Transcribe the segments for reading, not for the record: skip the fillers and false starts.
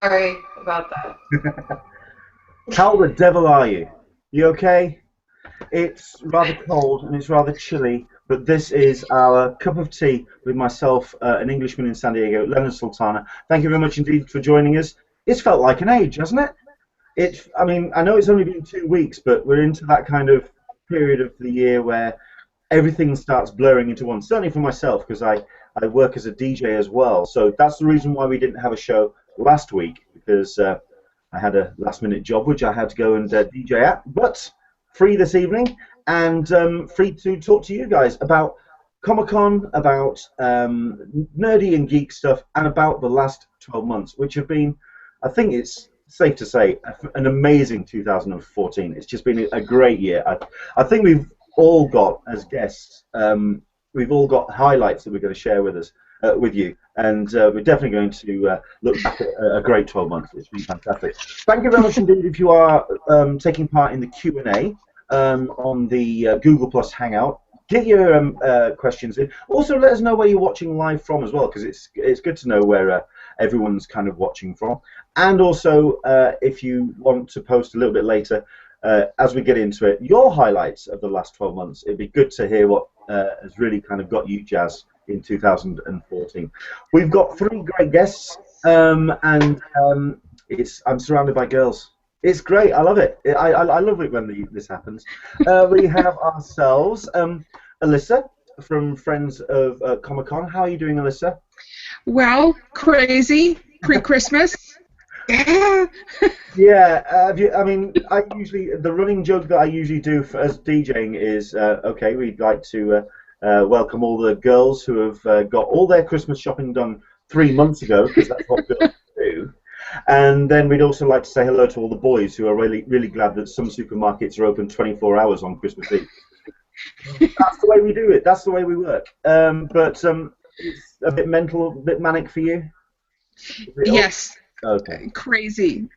Sorry about that. How the devil are you? You okay? It's rather cold and it's rather chilly, but this is our cup of tea with myself, an Englishman in San Diego, Leonard Sultana. Thank you very much indeed for joining us. It's felt like an age, hasn't it? I mean, I know it's only been 2 weeks, but we're into that kind of period of the year where everything starts blurring into one. Certainly for myself, because I work as a DJ as well. So that's the reason why we didn't have a show last week, because I had a last minute job which I had to go and DJ at. But free this evening and free to talk to you guys about Comic Con, about nerdy and geek stuff, and about the last 12 months, which have been, I think it's safe to say, an amazing 2014. It's just been a great year. I think we've all got, as guests, we've all got highlights that we're going to share with us, with you, and we're definitely going to look back at a great 12 months. It's been fantastic. Thank you very much indeed if you are taking part in the Q&A on the Google Plus Hangout. Get your questions in. Also, let us know where you're watching live from as well, because it's good to know where everyone's kind of watching from. And also, if you want to post a little bit later, as we get into it, your highlights of the last 12 months. It'd be good to hear what has really kind of got you jazzed in 2014. We've got three great guests, and I'm surrounded by girls. It's great. I love it. I love it when this happens. We have ourselves Alyssa from Friends of Comic Con. How are you doing, Alyssa? Well, crazy pre-Christmas. Yeah, I mean, the running joke that I usually do as DJing is, okay, we'd like to welcome all the girls who have got all their Christmas shopping done 3 months ago, because that's what girls do. And then we'd also like to say hello to all the boys who are really, really glad that some supermarkets are open 24 hours on Christmas Eve. That's the way we do it. That's the way we work. But it's a bit mental, a bit manic for you? Yes. Okay. Crazy.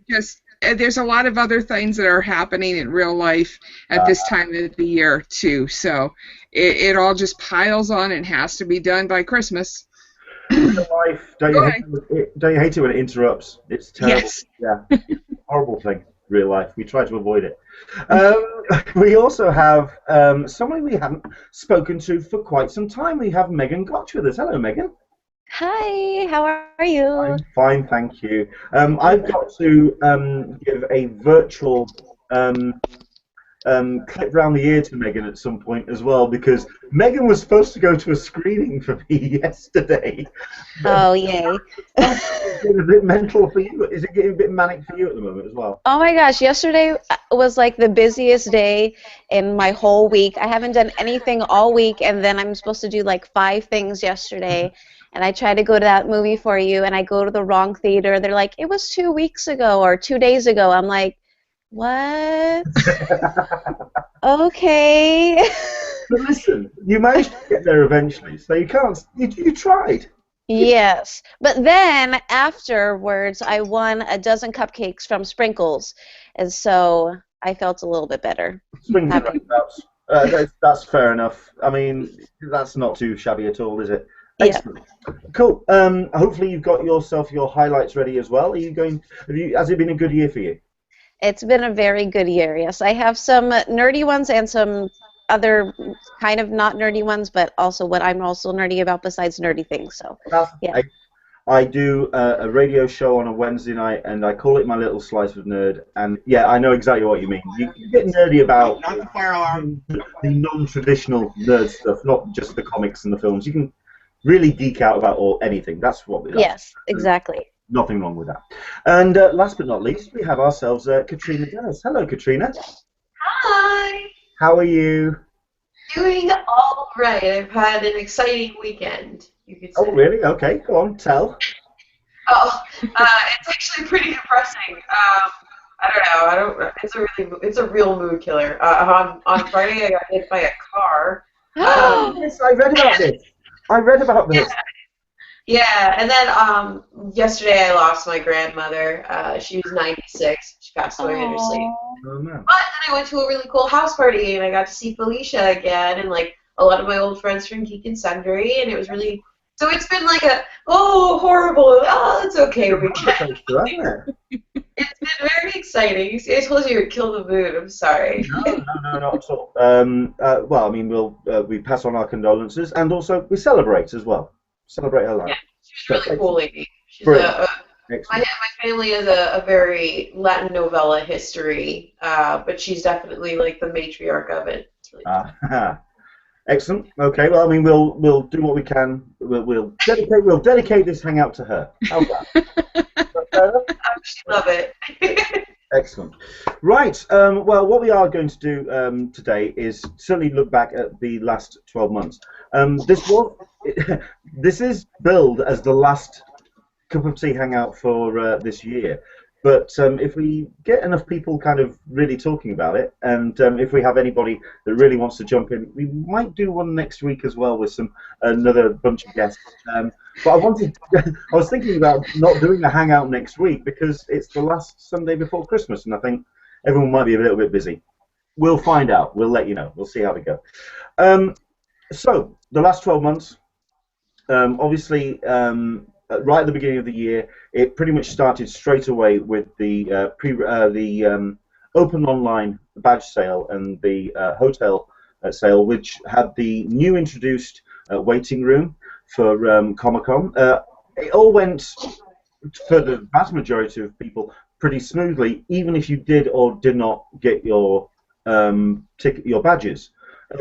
Just there's a lot of other things that are happening in real life at this time of the year too. So it all just piles on and has to be done by Christmas. Real life, don't you hate it when it interrupts? It's terrible. Yes. Yeah, it's a horrible thing. Real life. We try to avoid it. We also have someone we haven't spoken to for quite some time. We have Megan Gotch with us. Hello, Megan. Hi, how are you? I'm fine, thank you. I've got to give a virtual clip round the ear to Megan at some point as well, because Megan was supposed to go to a screening for me yesterday. Oh, yay. It's getting a bit mental for you. Is it getting a bit manic for you at the moment as well? Oh my gosh, yesterday was like the busiest day in my whole week. I haven't done anything all week, and then I'm supposed to do like 5 things yesterday. And I try to go to that movie for you, and I go to the wrong theater. They're like, it was 2 weeks ago or 2 days ago. I'm like, what? Okay. But listen, you managed to get there eventually, so you can't. You tried. Yes. But then afterwards, I won a dozen cupcakes from Sprinkles, and so I felt a little bit better. That's fair enough. I mean, that's not too shabby at all, is it? Excellent. Yeah. Cool. Hopefully you've got yourself your highlights ready as well. Has it been a good year for you? It's been a very good year, yes. I have some nerdy ones and some other kind of not nerdy ones, but also what I'm also nerdy about besides nerdy things. So, yeah. I do a radio show on a Wednesday night, and I call it my little slice of nerd. And yeah, I know exactly what you mean. You get nerdy about the non-traditional nerd stuff, not just the comics and the films. You can really geek out about anything. That's what we like. Yes, exactly. Nothing wrong with that. And last but not least, we have ourselves Katrina Dennis. Hello, Katrina. Hi. How are you? Doing all right. I've had an exciting weekend, you could say. Oh, really? Okay, go on, tell. Oh, it's actually pretty depressing. I don't know. It's a real mood killer. On Friday, I got hit by a car. Yes, I read about this. Yeah, and then yesterday I lost my grandmother. She was 96. She passed away in her sleep. Oh, no. But then I went to a really cool house party, and I got to see Felicia again, and like a lot of my old friends from Geek and Sundry, and it was really So it's been like a, oh, horrible, oh, it's okay weekend. It's been very exciting. I told you it would kill the mood. I'm sorry. No, not at all. Well, I mean, we pass on our condolences, and also we celebrate as well. Celebrate her life. Yeah, she's a really cool lady. She's my family has a very Latin novella history, but she's definitely like the matriarch of it. It's really Excellent. Okay. Well, I mean, we'll do what we can. We'll dedicate this hangout to her. How's that? I love it. Excellent. Right. Well, what we are going to do today is certainly look back at the last 12 months. This is billed as the last cup of tea hangout for this year. But if we get enough people kind of really talking about it, and if we have anybody that really wants to jump in, we might do one next week as well with another bunch of guests. But I was thinking about not doing the hangout next week because it's the last Sunday before Christmas, and I think everyone might be a little bit busy. We'll find out. We'll let you know. We'll see how we go. So the last 12 months, obviously. Right at the beginning of the year, it pretty much started straight away with the open online badge sale and the hotel sale, which had the new introduced waiting room for Comic-Con. It all went, for the vast majority of people, pretty smoothly, even if you did or did not get your your badges.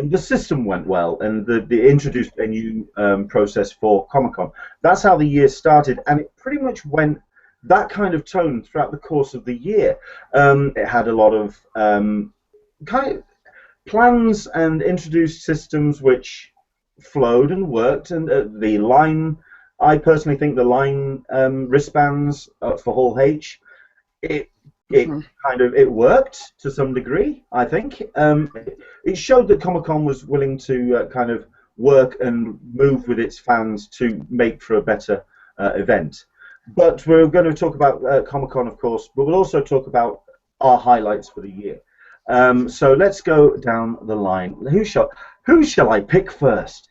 The system went well, and they introduced a new process for Comic-Con. That's how the year started, and it pretty much went that kind of tone throughout the course of the year. It had a lot of kind of plans and introduced systems which flowed and worked, and the line, I personally think the line wristbands for Hall H, it worked to some degree, I think. It showed that Comic-Con was willing to kind of work and move with its fans to make for a better event. But we're going to talk about Comic-Con, of course, but we'll also talk about our highlights for the year. So let's go down the line. Who shall I pick first?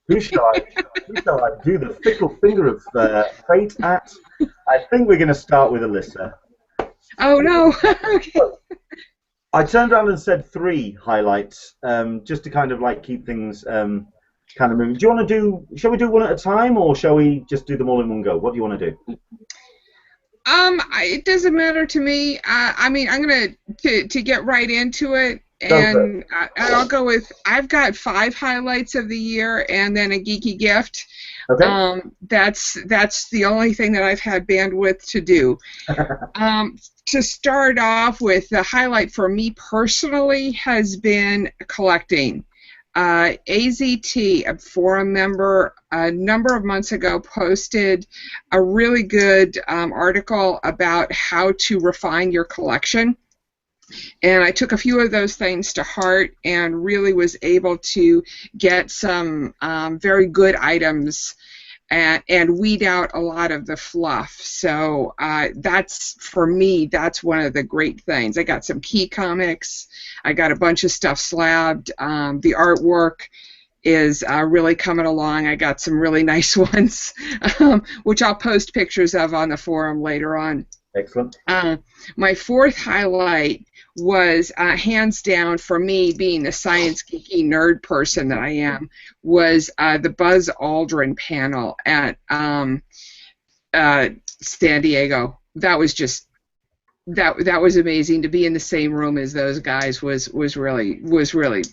Who shall I do the fickle finger of fate at? I think we're going to start with Alyssa. Oh, no. Okay. I turned around and said 3 highlights, just to kind of like keep things kind of moving. Do you want to do? Shall we do one at a time, or shall we just do them all in one go? What do you want to do? It doesn't matter to me. I mean, I'm gonna to get right into it, and I'll go with. I've got 5 highlights of the year, and then a geeky gift. Okay. That's the only thing that I've had bandwidth to do. To start off with, the highlight for me personally has been collecting. AZT, a forum member, a number of months ago posted a really good article about how to refine your collection. And I took a few of those things to heart and really was able to get some very good items and weed out a lot of the fluff. So that's, for me, that's one of the great things. I got some key comics. I got a bunch of stuff slabbed. The artwork is really coming along. I got some really nice ones, which I'll post pictures of on the forum later on. Excellent. My 4th highlight was, hands down, for me, being the science geeky nerd person that I am, was the Buzz Aldrin panel at San Diego. That was just that was amazing. To be in the same room as those guys was really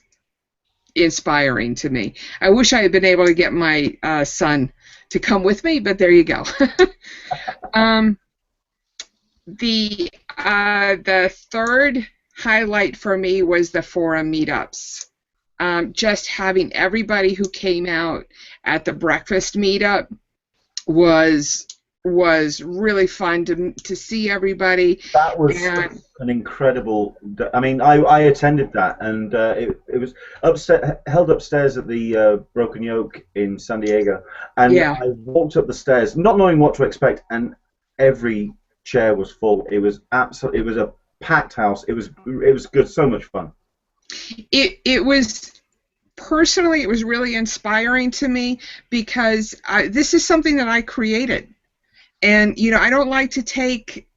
inspiring to me. I wish I had been able to get my son to come with me, but there you go. The 3rd highlight for me was the forum meetups. Just having everybody who came out at the breakfast meetup was really fun to see everybody. That was an incredible. I mean, I attended that, and it was held upstairs at the Broken Yoke in San Diego, and yeah. I walked up the stairs not knowing what to expect, and every chair was full. It was absolutely. It was a packed house. It was good. So much fun. It was personally, it was really inspiring to me because this is something that I created. And, you know, I don't like to take,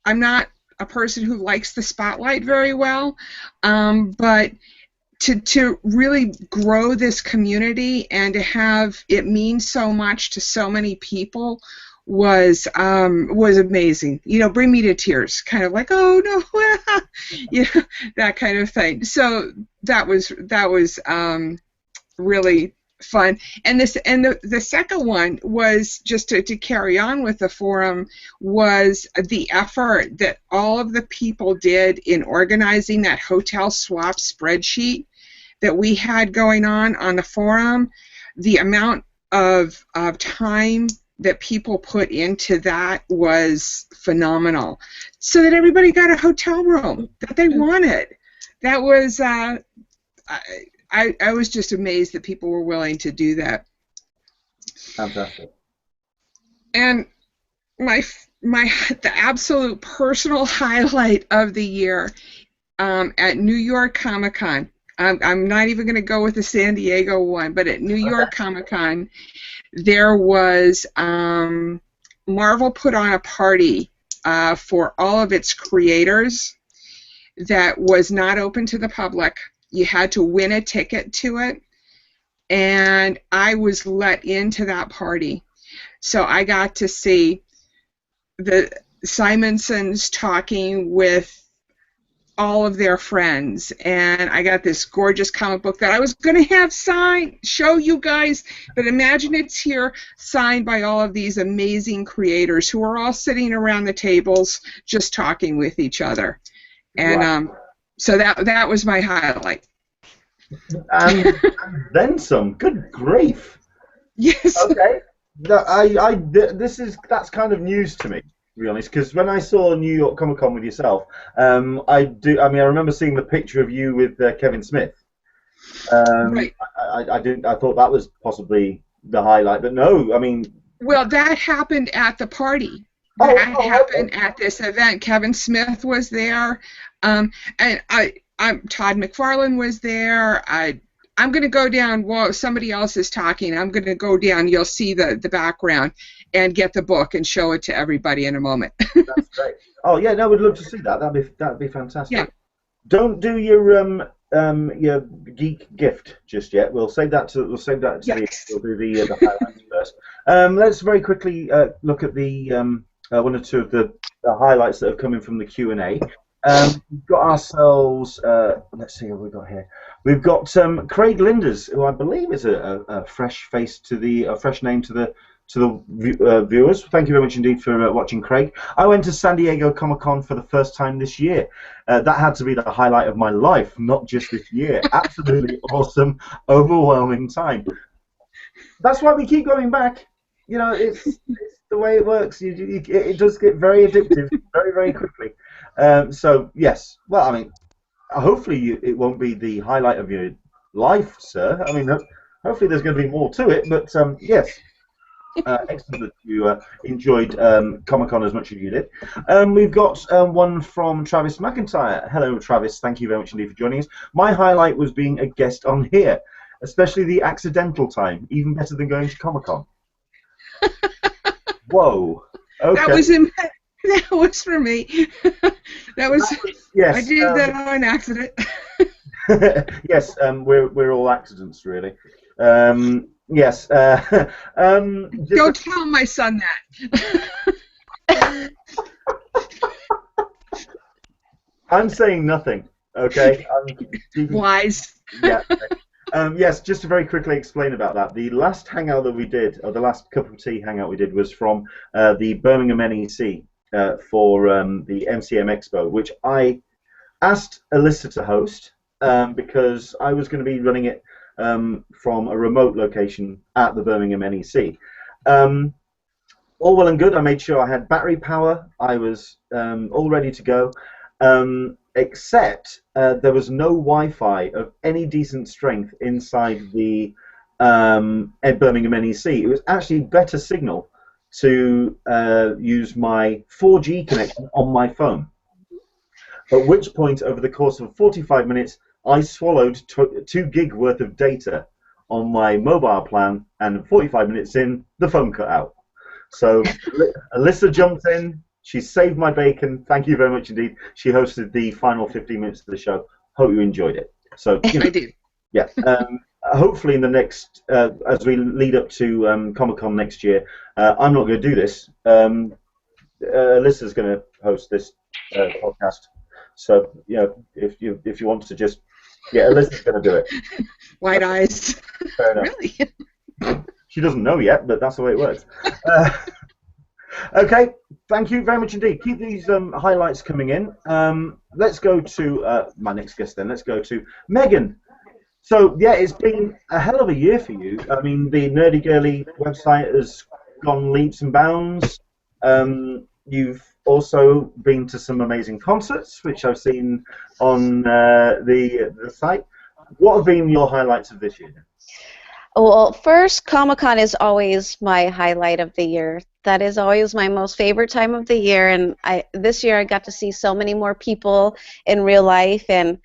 I'm not a person who likes the spotlight very well, but to really grow this community and to have it mean so much to so many people was amazing. You know, bring me to tears, kind of like, oh no, you know, that kind of thing. So that was really fun. And the second one was just to carry on with the forum, was the effort that all of the people did in organizing that hotel swap spreadsheet that we had going on the forum. The amount of time that people put into that was phenomenal, so that everybody got a hotel room that they wanted. That was I was just amazed that people were willing to do that. Fantastic. And the absolute personal highlight of the year at New York Comic Con. I'm not even going to go with the San Diego one, but at New York Comic Con, there was Marvel put on a party for all of its creators that was not open to the public. You had to win a ticket to it, and I was let into that party. So I got to see the Simonsons talking with all of their friends, and I got this gorgeous comic book that I was going to have signed, show you guys, but imagine it's here signed by all of these amazing creators who are all sitting around the tables just talking with each other. And wow. So that was my highlight. And then some. Good grief. Yes. Okay. That's kind of news to me, to be honest, because when I saw New York Comic Con with yourself, I remember seeing the picture of you with Kevin Smith. Right. I thought that was possibly the highlight, but no, I mean. Well, that happened at the pardy. That happened at this event. Kevin Smith was there, and Todd McFarlane was there. I'm going to go down while somebody else is talking. I'm going to go down. You'll see the background and get the book and show it to everybody in a moment. That's great. Oh yeah, no, we'd love to see that. That'd be fantastic. Yeah. Don't do your geek gift just yet. We'll save that to yes. We'll do the highlights first. Let's very quickly look at the one or two of the highlights that have come in from the Q&A. We've got ourselves. Let's see what we've got here. We've got Craig Linders, who I believe is a fresh face a fresh name to the viewers. Thank you very much indeed for watching, Craig. I went to San Diego Comic Con for the first time this year. That had to be the highlight of my life, not just this year. Absolutely awesome, overwhelming time. That's why we keep going back. You know, it's the way it works. It does get very addictive very, very quickly. So yes, well, I mean, hopefully it won't be the highlight of your life, sir. I mean, hopefully there's going to be more to it. But yes, excellent that you enjoyed Comic-Con as much as you did. We've got one from Travis McIntyre. Hello, Travis. Thank you very much indeed for joining us. My highlight was being a guest on here, especially the accidental time. Even better than going to Comic-Con. Whoa. Okay. That was for me. That was yes. I did that on accident. Yes, we're all accidents, really. Yes. Don't tell my son that. I'm saying nothing. Okay. Wise. Yeah. Yes, just to very quickly explain about that. The last hangout that we did, or the last cup of tea hangout we did, was from the Birmingham NEC for the MCM Expo, which I asked Alyssa to host because I was going to be running it from a remote location at the Birmingham NEC. All well and good. I made sure I had battery power. I was all ready to go. Except there was no Wi-Fi of any decent strength inside the Birmingham NEC. It was actually better signal to use my 4G connection on my phone. At which point, over the course of 45 minutes, I swallowed 2 gig worth of data on my mobile plan, and 45 minutes in, the phone cut out. So Alyssa jumped in. She saved my bacon. Thank you very much indeed. She hosted the final 15 minutes of the show. Hope you enjoyed it. So I did. Yeah. Hopefully, in the next, as we lead up to Comic-Con next year, I'm not going to do this. Alyssa's going to host this podcast. So, if you want to just, Alyssa's going to do it. Wide eyes. Fair enough. Really? She doesn't know yet, but that's the way it works. Okay, thank you very much indeed. Keep these highlights coming in. Let's go to my next guest then. Let's go to Megan. So, it's been a hell of a year for you. I mean, the Nerdy Girly website has gone leaps and bounds. You've also been to some amazing concerts, which I've seen on the site. What have been your highlights of this year? Well, first, Comic-Con is always my highlight of the year. That is always my most favorite time of the year, and this year I got to see so many more people in real life, and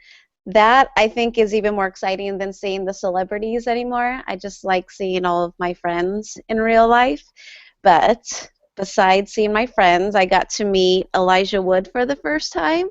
that, I think, is even more exciting than seeing the celebrities anymore. I just like seeing all of my friends in real life. But besides seeing my friends, I got to meet Elijah Wood for the first time,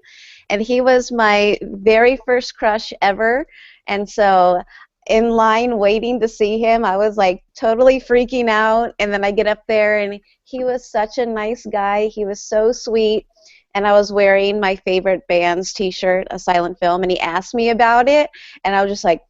and he was my very first crush ever. And so in line waiting to see him, I was like totally freaking out, and then I get up there and he was such a nice guy. He was so sweet. And I was wearing my favorite band's t-shirt, A Silent Film, and he asked me about it, and I was just like,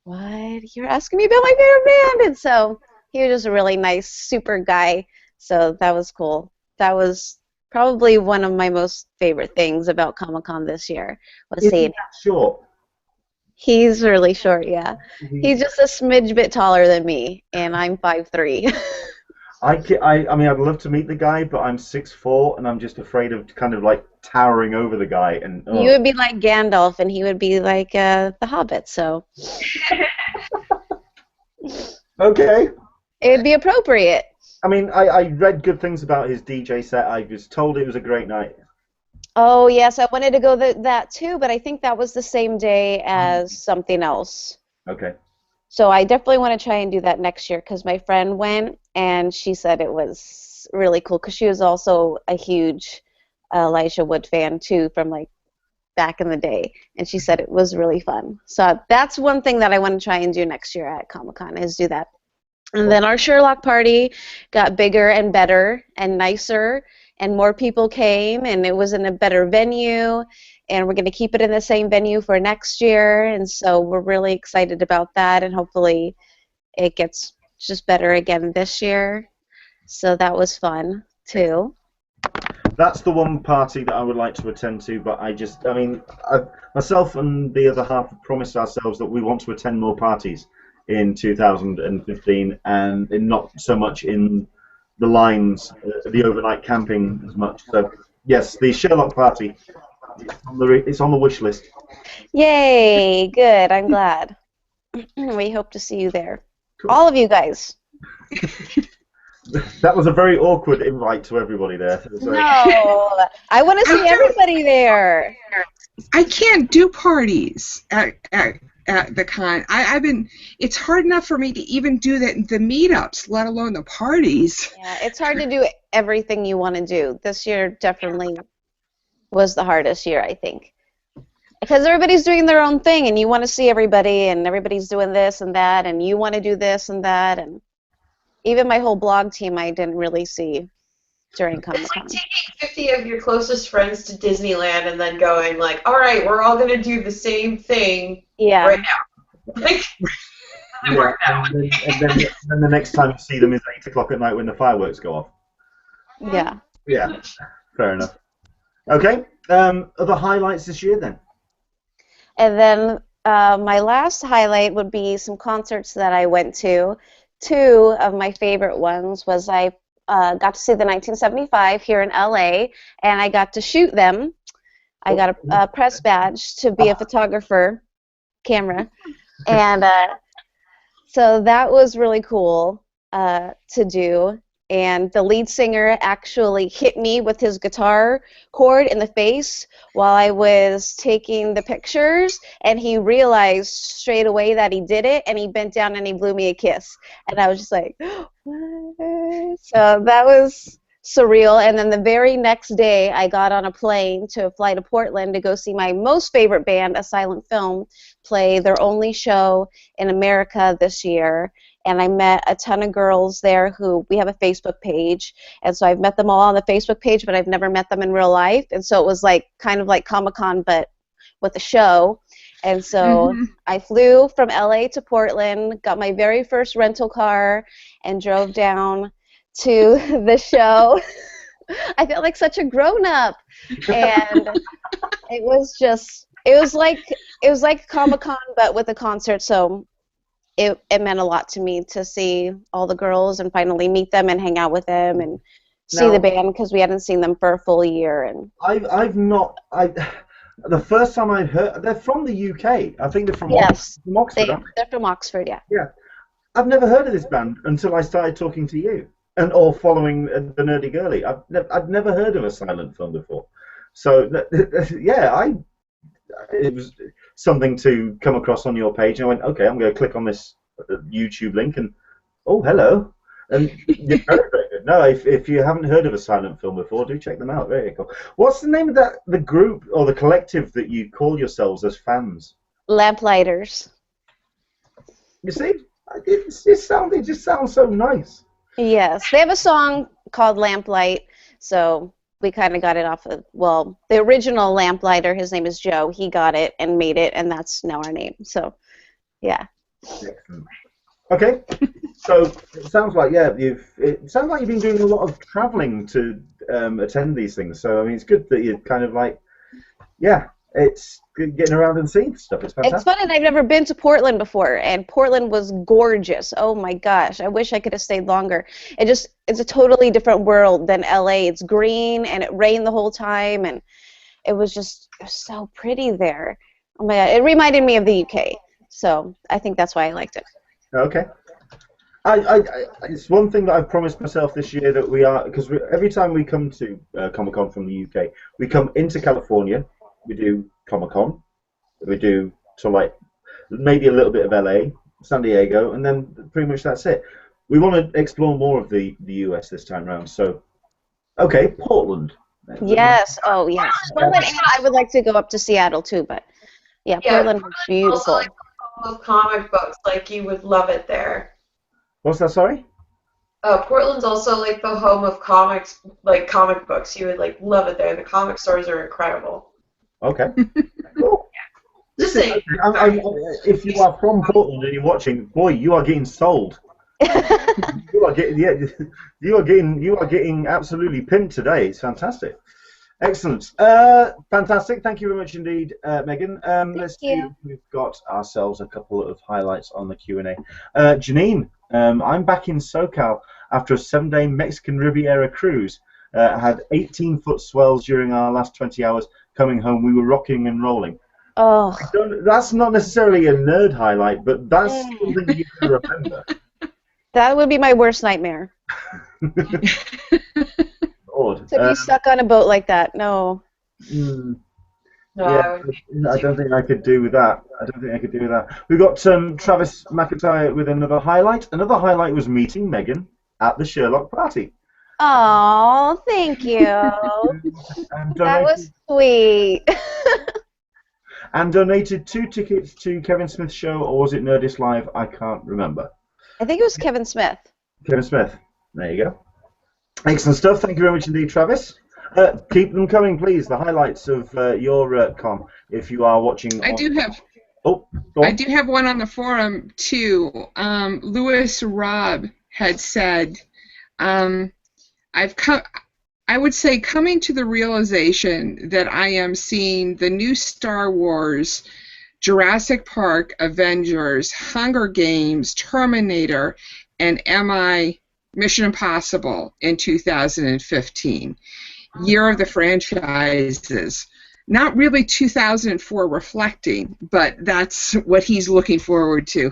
what? You're asking me about my favorite band? And so he was just a really nice, super guy, so that was cool. That was probably one of my most favorite things about Comic-Con this year, was seeing him. Short? He's really short, yeah. He's just a smidge bit taller than me, and I'm 5'3". I mean, I'd love to meet the guy, but I'm 6'4", and I'm just afraid of kind of like towering over the guy. And You would be like Gandalf, and he would be like the Hobbit. So. Okay. It would be appropriate. I mean, I read good things about his DJ set. I was told it was a great night. Oh yes, I wanted to go that too, but I think that was the same day as something else. Okay. So I definitely want to try and do that next year, because my friend went and she said it was really cool, because she was also a huge Elijah Wood fan too, from like back in the day, and she said it was really fun. So that's one thing that I want to try and do next year at Comic-Con, is do that. And then our Sherlock party got bigger and better and nicer, and more people came, and it was in a better venue, and we're going to keep it in the same venue for next year, and so we're really excited about that, and hopefully it gets just better again this year. So that was fun too. That's the one party that I would like to attend to, but myself and the other half have promised ourselves that we want to attend more parties in 2015, and not so much in the lines, the overnight camping as much. So yes, the Sherlock party, it's on the wish list. Yay, good, I'm glad. We hope to see you there. Cool. All of you guys. That was a very awkward invite to everybody there. No, I want to see everybody there. I can't do parties at the con. It's hard enough for me to even do the meetups, let alone the parties. Yeah, it's hard to do everything you want to do. This year definitely was the hardest year, I think. Because everybody's doing their own thing, and you want to see everybody, and everybody's doing this and that, and you want to do this and that, and even my whole blog team I didn't really see during Comic-Con. It's like taking 50 of your closest friends to Disneyland and then going like, all right, we're all going to do the same thing right now. Like, and then the next time you see them is 8 o'clock at night when the fireworks go off. Yeah. Yeah, fair enough. Okay, other highlights this year then? And then my last highlight would be some concerts that I went to. Two of my favorite ones was I got to see the 1975 here in LA, and I got to shoot them. I got a press badge to be a photographer, camera, and so that was really cool to do. and the lead singer actually hit me with his guitar cord in the face while I was taking the pictures, and he realized straight away that he did it, and he bent down and he blew me a kiss. And I was just like, what? So that was surreal. And then the very next day, I got on a plane to fly to Portland to go see my most favorite band, A Silent Film, play their only show in America this year. And I met a ton of girls there who, we have a Facebook page, and so I've met them all on the Facebook page, but I've never met them in real life. And so it was like kind of like Comic-Con, but with a show. And so I flew from LA to Portland, got my very first rental car, and drove down to the show. I felt like such a grown-up, and it was like Comic-Con but with a concert. So it meant a lot to me to see all the girls and finally meet them and hang out with them and see the band, because we hadn't seen them for a full year. And the first time I heard, they're from the UK. I think they're from Oxford. They're from Oxford, yeah. Yeah, I've never heard of this band until I started talking to you or following the Nerdy Girly. I'd never heard of A Silent Film before. So yeah, it was something to come across on your page, and I went, okay, I'm going to click on this YouTube link, and oh, hello. And yeah, very, very good. No, if you haven't heard of A Silent Film before, do check them out. Very cool. What's the name of the group or the collective that you call yourselves as fans? Lamplighters. You see, it just sounds so nice. Yes, they have a song called Lamplight, so we kind of got it off of, well, the original Lamplighter, his name is Joe, he got it and made it, and that's now our name. So, yeah. Excellent. Okay, so it sounds like, you've been doing a lot of traveling to attend these things. So I mean, it's good that you're kind of like, it's good getting around and seeing stuff. It's fantastic. It's fun, and I've never been to Portland before, and Portland was gorgeous. Oh my gosh, I wish I could have stayed longer. It's a totally different world than LA. It's green, and it rained the whole time, and it was so pretty there. Oh my God, it reminded me of the UK. So I think that's why I liked it. Okay. It's one thing that I've promised myself this year that we are, because every time we come to Comic-Con from the UK, we come into California, we do Comic-Con, we do maybe a little bit of LA, San Diego, and then pretty much that's it. We want to explore more of the US this time around, so, okay, Portland. Yes, oh yes. Portland, and I would like to go up to Seattle too, but yeah, Portland was beautiful. Also, of comic books, like you would love it there. What's that? Sorry. Portland's also like the home of comics, like comic books. You would like love it there. The comic stores are incredible. Okay. Cool. Just saying. If you are from Portland and you're watching, boy, you are getting sold. You are getting absolutely pimped today. It's fantastic. Excellent. Fantastic. Thank you very much indeed, Megan. Let's see if we've got ourselves a couple of highlights on the Q&A. Janine, I'm back in SoCal after a 7-day Mexican Riviera cruise. Had 18-foot swells during our last 20 hours. Coming home, we were rocking and rolling. Oh. That's not necessarily a nerd highlight, but that's something you can remember. That would be my worst nightmare. Lord. To be stuck on a boat like that, no. No, yeah, I don't think I could do with that. We've got Travis McIntyre with another highlight. Another highlight was meeting Megan at the Sherlock party. Oh, thank you. That was sweet. And donated 2 tickets to Kevin Smith's show, or was it Nerdist Live? I can't remember. I think it was Kevin Smith. Kevin Smith. There you go. Excellent stuff. Thank you very much indeed, Travis. Keep them coming, please. The highlights of your con, if you are watching. I do have. Oh, go on. I do have one on the forum too. Lewis Robb had said, I would say coming to the realization that I am seeing the new Star Wars, Jurassic Park, Avengers, Hunger Games, Terminator, and Mission Impossible in 2015. Year of the franchises. Not really 2004 reflecting, but that's what he's looking forward to.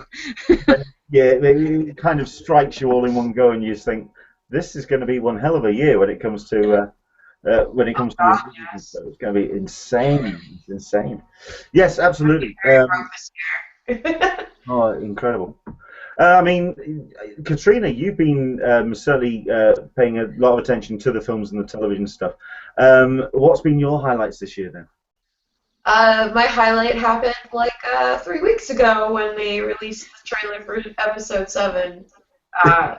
Yeah, it kind of strikes you all in one go, and you just think, this is going to be one hell of a year when it comes to Yes. so it's going to be insane. It's insane. Yes, absolutely. Oh, incredible. I mean, Katrina, you've been certainly paying a lot of attention to the films and the television stuff. What's been your highlights this year, then? My highlight happened like 3 weeks ago when they released the trailer for episode 7. I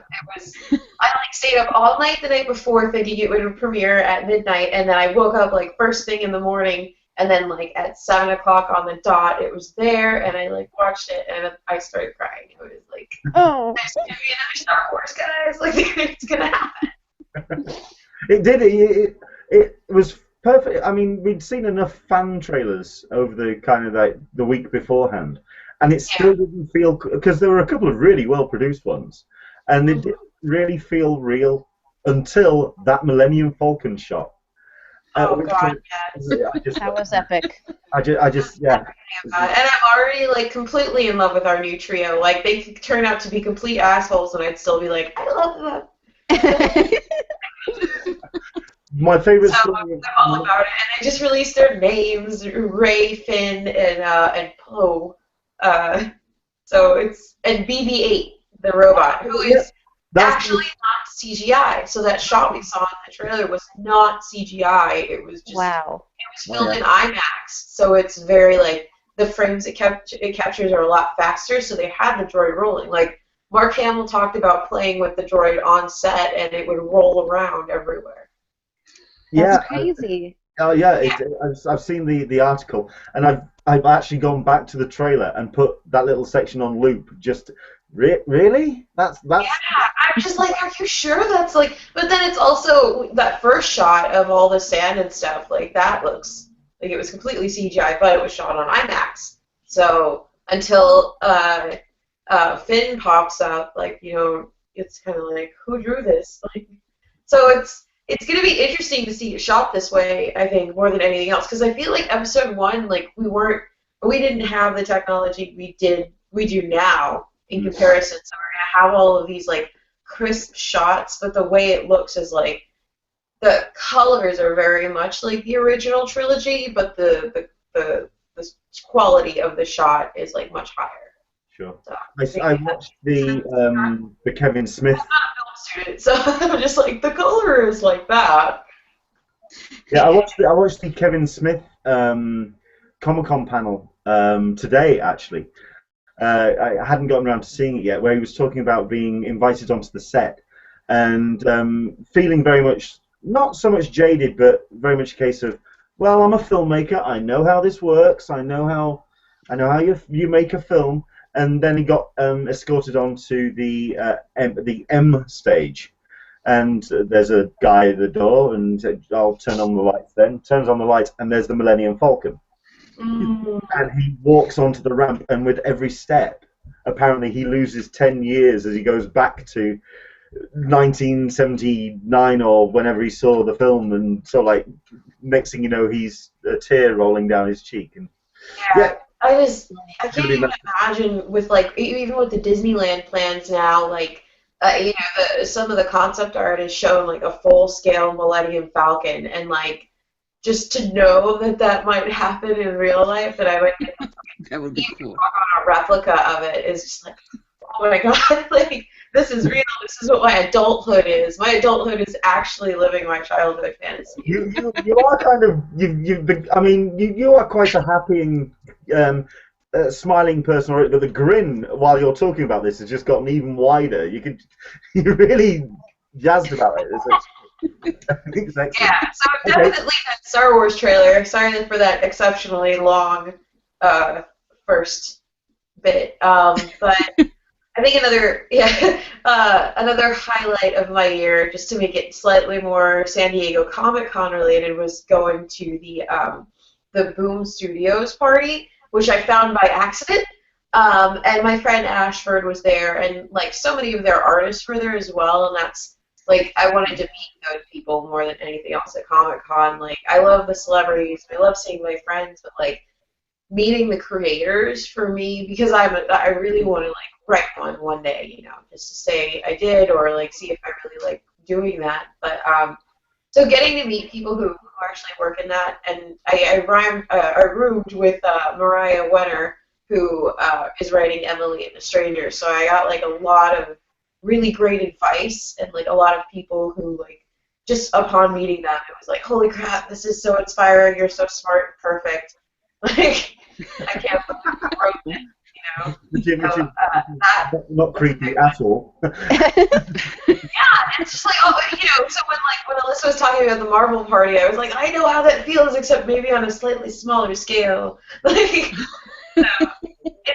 stayed up all night the night before thinking it would premiere at midnight, and then I woke up like first thing in the morning, and then like at 7 o'clock on the dot it was there, and I like watched it and I started crying. It was like, Oh. there's gonna be another Star Wars, guys! Like it's gonna happen. It did. It was perfect. I mean, we'd seen enough fan trailers over the kind of like the week beforehand, and it still didn't feel, because there were a couple of really well produced ones, and it didn't really feel real until that Millennium Falcon shot. Oh God, yes. That was epic. I just yeah. And I'm already like completely in love with our new trio. Like they could turn out to be complete assholes, and I'd still be like, I love them. My favorite. So I'm all about it, and they just released their names: Ray, Finn, and Poe. So it's and BB-8, the robot, who is actually not CGI. So that shot we saw in the trailer was not CGI. It was just Wow. It was filmed in IMAX. So it's very like the frames it captures are a lot faster. So they had the droid rolling. Like Mark Hamill talked about playing with the droid on set, and it would roll around everywhere. That's crazy. I've seen the article, and I've actually gone back to the trailer and put that little section on loop. Just really? That's. Yeah, I'm just like, are you sure that's like? But then it's also that first shot of all the sand and stuff. Like that looks like it was completely CGI, but it was shot on IMAX. So until Finn pops up, like it's kind of like, who drew this? Like, so it's going to be interesting to see it shot this way, I think, more than anything else, because I feel like episode 1, like we didn't have the technology we do now in comparison. So we're going to have all of these like crisp shots, but the way it looks is like the colors are very much like the original trilogy, but the quality of the shot is like much higher. Sure. So I watched the Kevin Smith. I'm not a film student, so I'm just like, the color is like that. Yeah, I watched the Kevin Smith Comic-Con panel today, actually. I hadn't gotten around to seeing it yet, where he was talking about being invited onto the set and feeling very much, not so much jaded, but very much a case of, well, I'm a filmmaker, I know how this works, I know how you make a film. And then he got escorted onto the M stage, and there's a guy at the door, and I'll turn on the lights. Then turns on the lights, and there's the Millennium Falcon, and he walks onto the ramp, and with every step, apparently he loses 10 years as he goes back to 1979 or whenever he saw the film, and so like next thing you know, he's a tear rolling down his cheek, and yeah. I can't even imagine with like even with the Disneyland plans now, like some of the concept art is shown like a full-scale Millennium Falcon, and like just to know that might happen in real life, that I would that would be cool. On a replica of it is just like, oh my God, like this is real. This is what my adulthood is. My adulthood is actually living my childhood fantasy. You are kind of you are quite a happy and smiling person, but the grin while you're talking about this has just gotten even wider. You're really jazzed about it. It's excellent. Yeah, so definitely that Star Wars trailer. Sorry for that exceptionally long first bit, but. I think another highlight of my year, just to make it slightly more San Diego Comic-Con related, was going to the Boom Studios party, which I found by accident. And my friend Ashford was there, and like so many of their artists were there as well. And that's like, I wanted to meet those people more than anything else at Comic-Con. Like, I love the celebrities, I love seeing my friends, but like meeting the creators for me, because I really want to like write one day, just to say I did, or like see if I really like doing that. But so getting to meet people who actually work in that, and I roomed with Mariah Wenner, who is writing Emily and the Stranger. So I got like a lot of really great advice and like a lot of people who like just upon meeting them, it was like, holy crap, this is so inspiring. You're so smart and perfect. Like I can't believe you wrote it, you know. Which is not creepy at all. Yeah, it's just like, oh, you know, so when Alyssa was talking about the Marvel party, I was like, I know how that feels, except maybe on a slightly smaller scale. Like,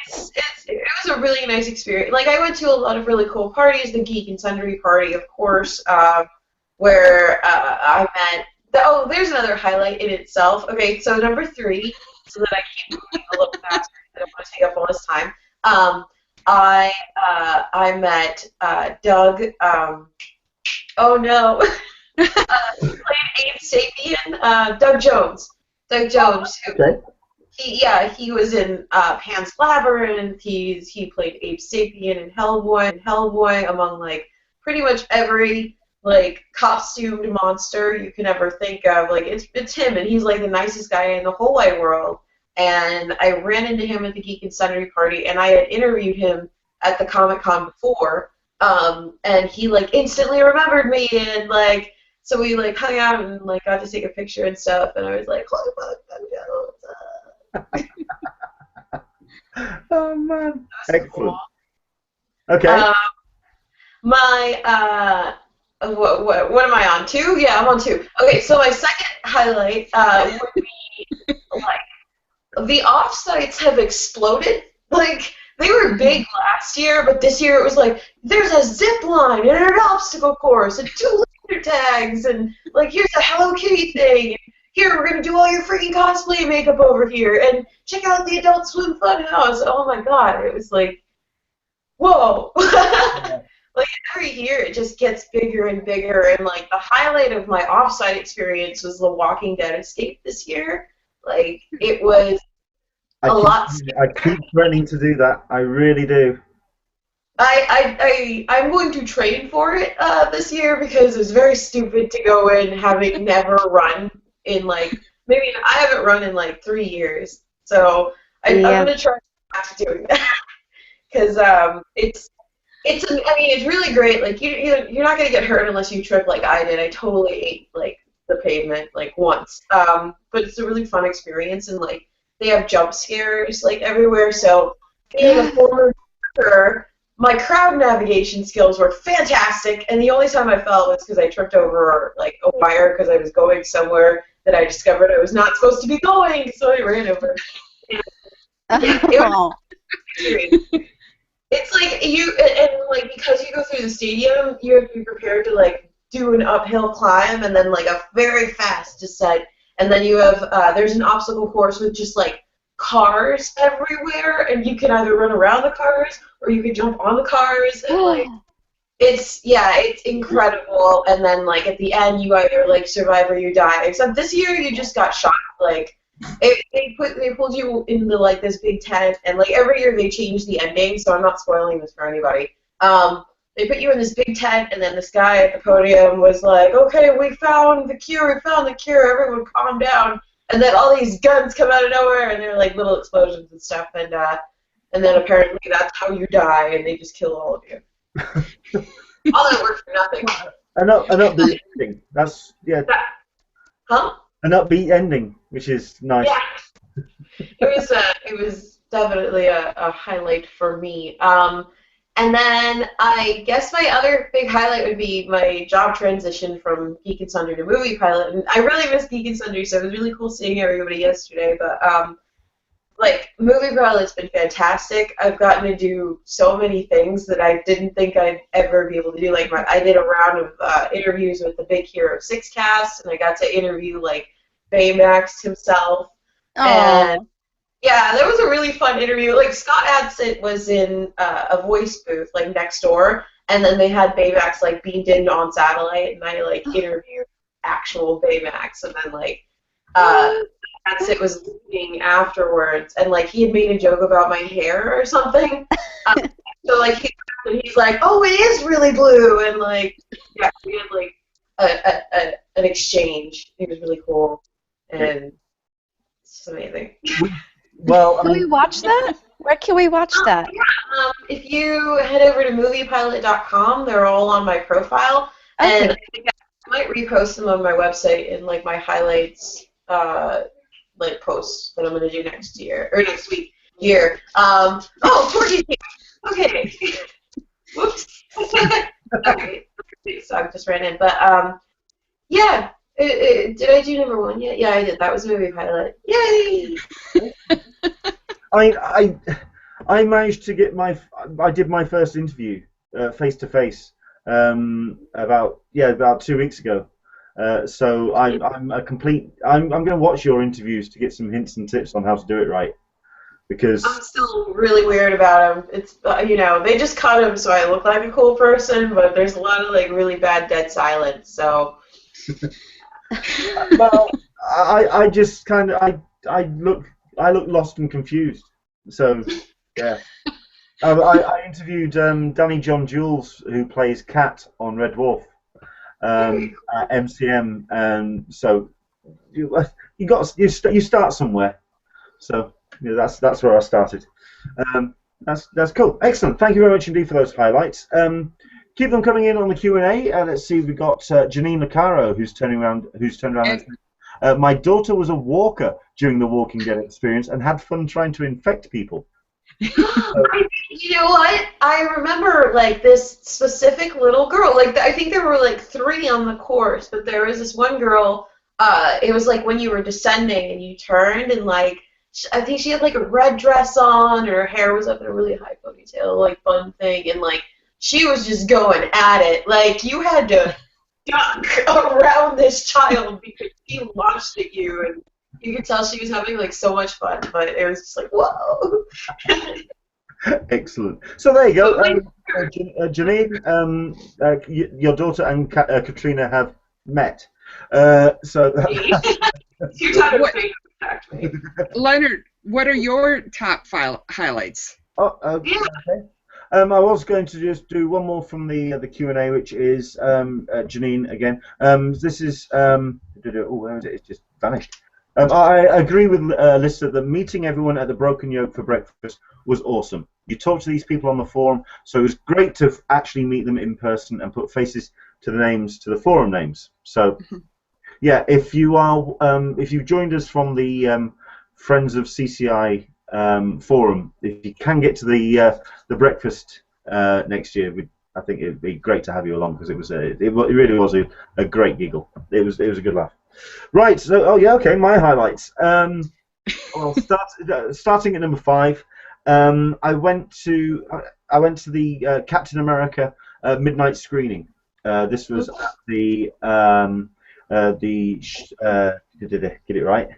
so, it was a really nice experience. Like, I went to a lot of really cool parties, the Geek and Sundry party, of course, where I met. There's another highlight in itself. Okay, so number 3, so that I keep moving a little faster. I don't want to take up all this time. I met Doug. Oh no, he played Abe Sapien. Doug Jones. Doug Jones. Okay. He was in Pan's Labyrinth. He played Abe Sapien in Hellboy, among like pretty much every like costumed monster you can ever think of. Like it's him, and he's like the nicest guy in the whole wide world. And I ran into him at the Geek and Sundry party, and I had interviewed him at the Comic-Con before, and he like instantly remembered me, and like so we like hung out and like got to take a picture and stuff, and I was like, holy fuck, Doug Jones. Oh man, excellent. Cool. Okay. What am I on? 2? Yeah, I'm on 2. Okay, so my second highlight would be like the offsites have exploded. Like they were big last year, but this year it was like there's a zip line and an obstacle course and 2 laser tags and like here's a Hello Kitty thing. Here we're gonna do all your freaking cosplay makeup over here and check out the Adult Swim Funhouse. Oh my god, it was like, whoa. Like every year it just gets bigger and bigger, and like the highlight of my offsite experience was the Walking Dead escape this year. Like it was a lot. I keep running to do that. I really do. I'm going to train for it this year because it was very stupid to go in having never run in like maybe I haven't run in like 3 years. So I'm gonna try not doing that because it's really great. Like you're not gonna get hurt unless you trip like I did. I totally ate like the pavement like once. But it's a really fun experience, and like they have jump scares like everywhere. So being a former worker, my crowd navigation skills were fantastic, and the only time I fell was because I tripped over like a wire because I was going somewhere that I discovered I was not supposed to be going, so I ran over. It's like like because you go through the stadium, you have to be prepared to like do an uphill climb and then like a very fast descent, and then you have there's an obstacle course with just like cars everywhere, and you can either run around the cars or you can jump on the cars, and like it's incredible. And then like at the end you either like survive or you die. Except this year you just got shot. Like they pulled you into like this big tent, and like every year they change the ending, so I'm not spoiling this for anybody. They put you in this big tent, and then this guy at the podium was like, okay, we found the cure, everyone calm down. And then all these guns come out of nowhere, and they're like little explosions and stuff, and then apparently that's how you die, and they just kill all of you. All that worked for nothing. An upbeat ending. That's Huh? An upbeat ending, which is nice. Yeah. It was definitely a highlight for me. And then I guess my other big highlight would be my job transition from Geek and Sundry to Movie Pilot. And I really miss Geek and Sundry, so it was really cool seeing everybody yesterday. But like Movie Pilot's been fantastic. I've gotten to do so many things that I didn't think I'd ever be able to do. Like I did a round of interviews with the Big Hero 6 cast, and I got to interview like Baymax himself. Aww. And yeah, that was a really fun interview. Like Scott Adsit was in a voice booth like next door, and then they had Baymax like beamed in on satellite, and I like interviewed actual Baymax, and then like Adsit was leaving afterwards, and like he had made a joke about my hair or something. So like he's like, oh, it is really blue, and like yeah, we had like an exchange. It was really cool, and it's just amazing. Well, Can we watch that? Where can we watch that? Yeah, if you head over to moviepilot.com, they're all on my profile, and I think I might repost them on my website in like my highlights like posts that I'm gonna do next week here. Oh, Corky's here. Okay. Whoops. Okay. So I just ran in, but yeah. Did I do number 1 yet? Yeah, I did. That was Movie Pilot. Yay! I managed to get I did my first interview face to face about 2 weeks ago. So I'm going to watch your interviews to get some hints and tips on how to do it right, because I'm still really weird about them. It's they just cut them so I look like a cool person, but there's a lot of like really bad dead silence. So well, I just kind of I look lost and confused. So yeah. I interviewed Danny John Jules, who plays Cat on Red Dwarf, at MCM, and so you start somewhere. So that's where I started. That's cool, excellent. Thank you very much indeed for those highlights. Keep them coming in on the Q&A. Let's see, we've got Janine Lecaro who's turned around. My daughter was a walker during the Walking Dead experience and had fun trying to infect people. You know what? I remember like this specific little girl. Like I think there were like 3 on the course, but there was this one girl. It was like when you were descending and you turned, and like I think she had like a red dress on, and her hair was up in a really high ponytail, like fun thing, and like she was just going at it. Like you had to duck around this child because she launched at you, and you could tell she was having like so much fun, but it was just like, whoa. Excellent. So there you go. Janine, your daughter and Katrina have met. So You're talking Leonard, what are your top highlights? Okay. I was going to just do one more from the Q&A, which is Janine again. This is where is it? It's just vanished. I agree with Lisa that meeting everyone at the Broken Yoke for breakfast was awesome. You talk to these people on the forum, so it was great to actually meet them in person and put faces to the names, to the forum names. So, yeah, if you've joined us from the Friends of CCI forum, if you can get to the breakfast next year, I think it'd be great to have you along, because it really was a great giggle. It was a good laugh. Right, so my highlights. Well, starting at number 5, I went to the Captain America midnight screening. This was at the get it right?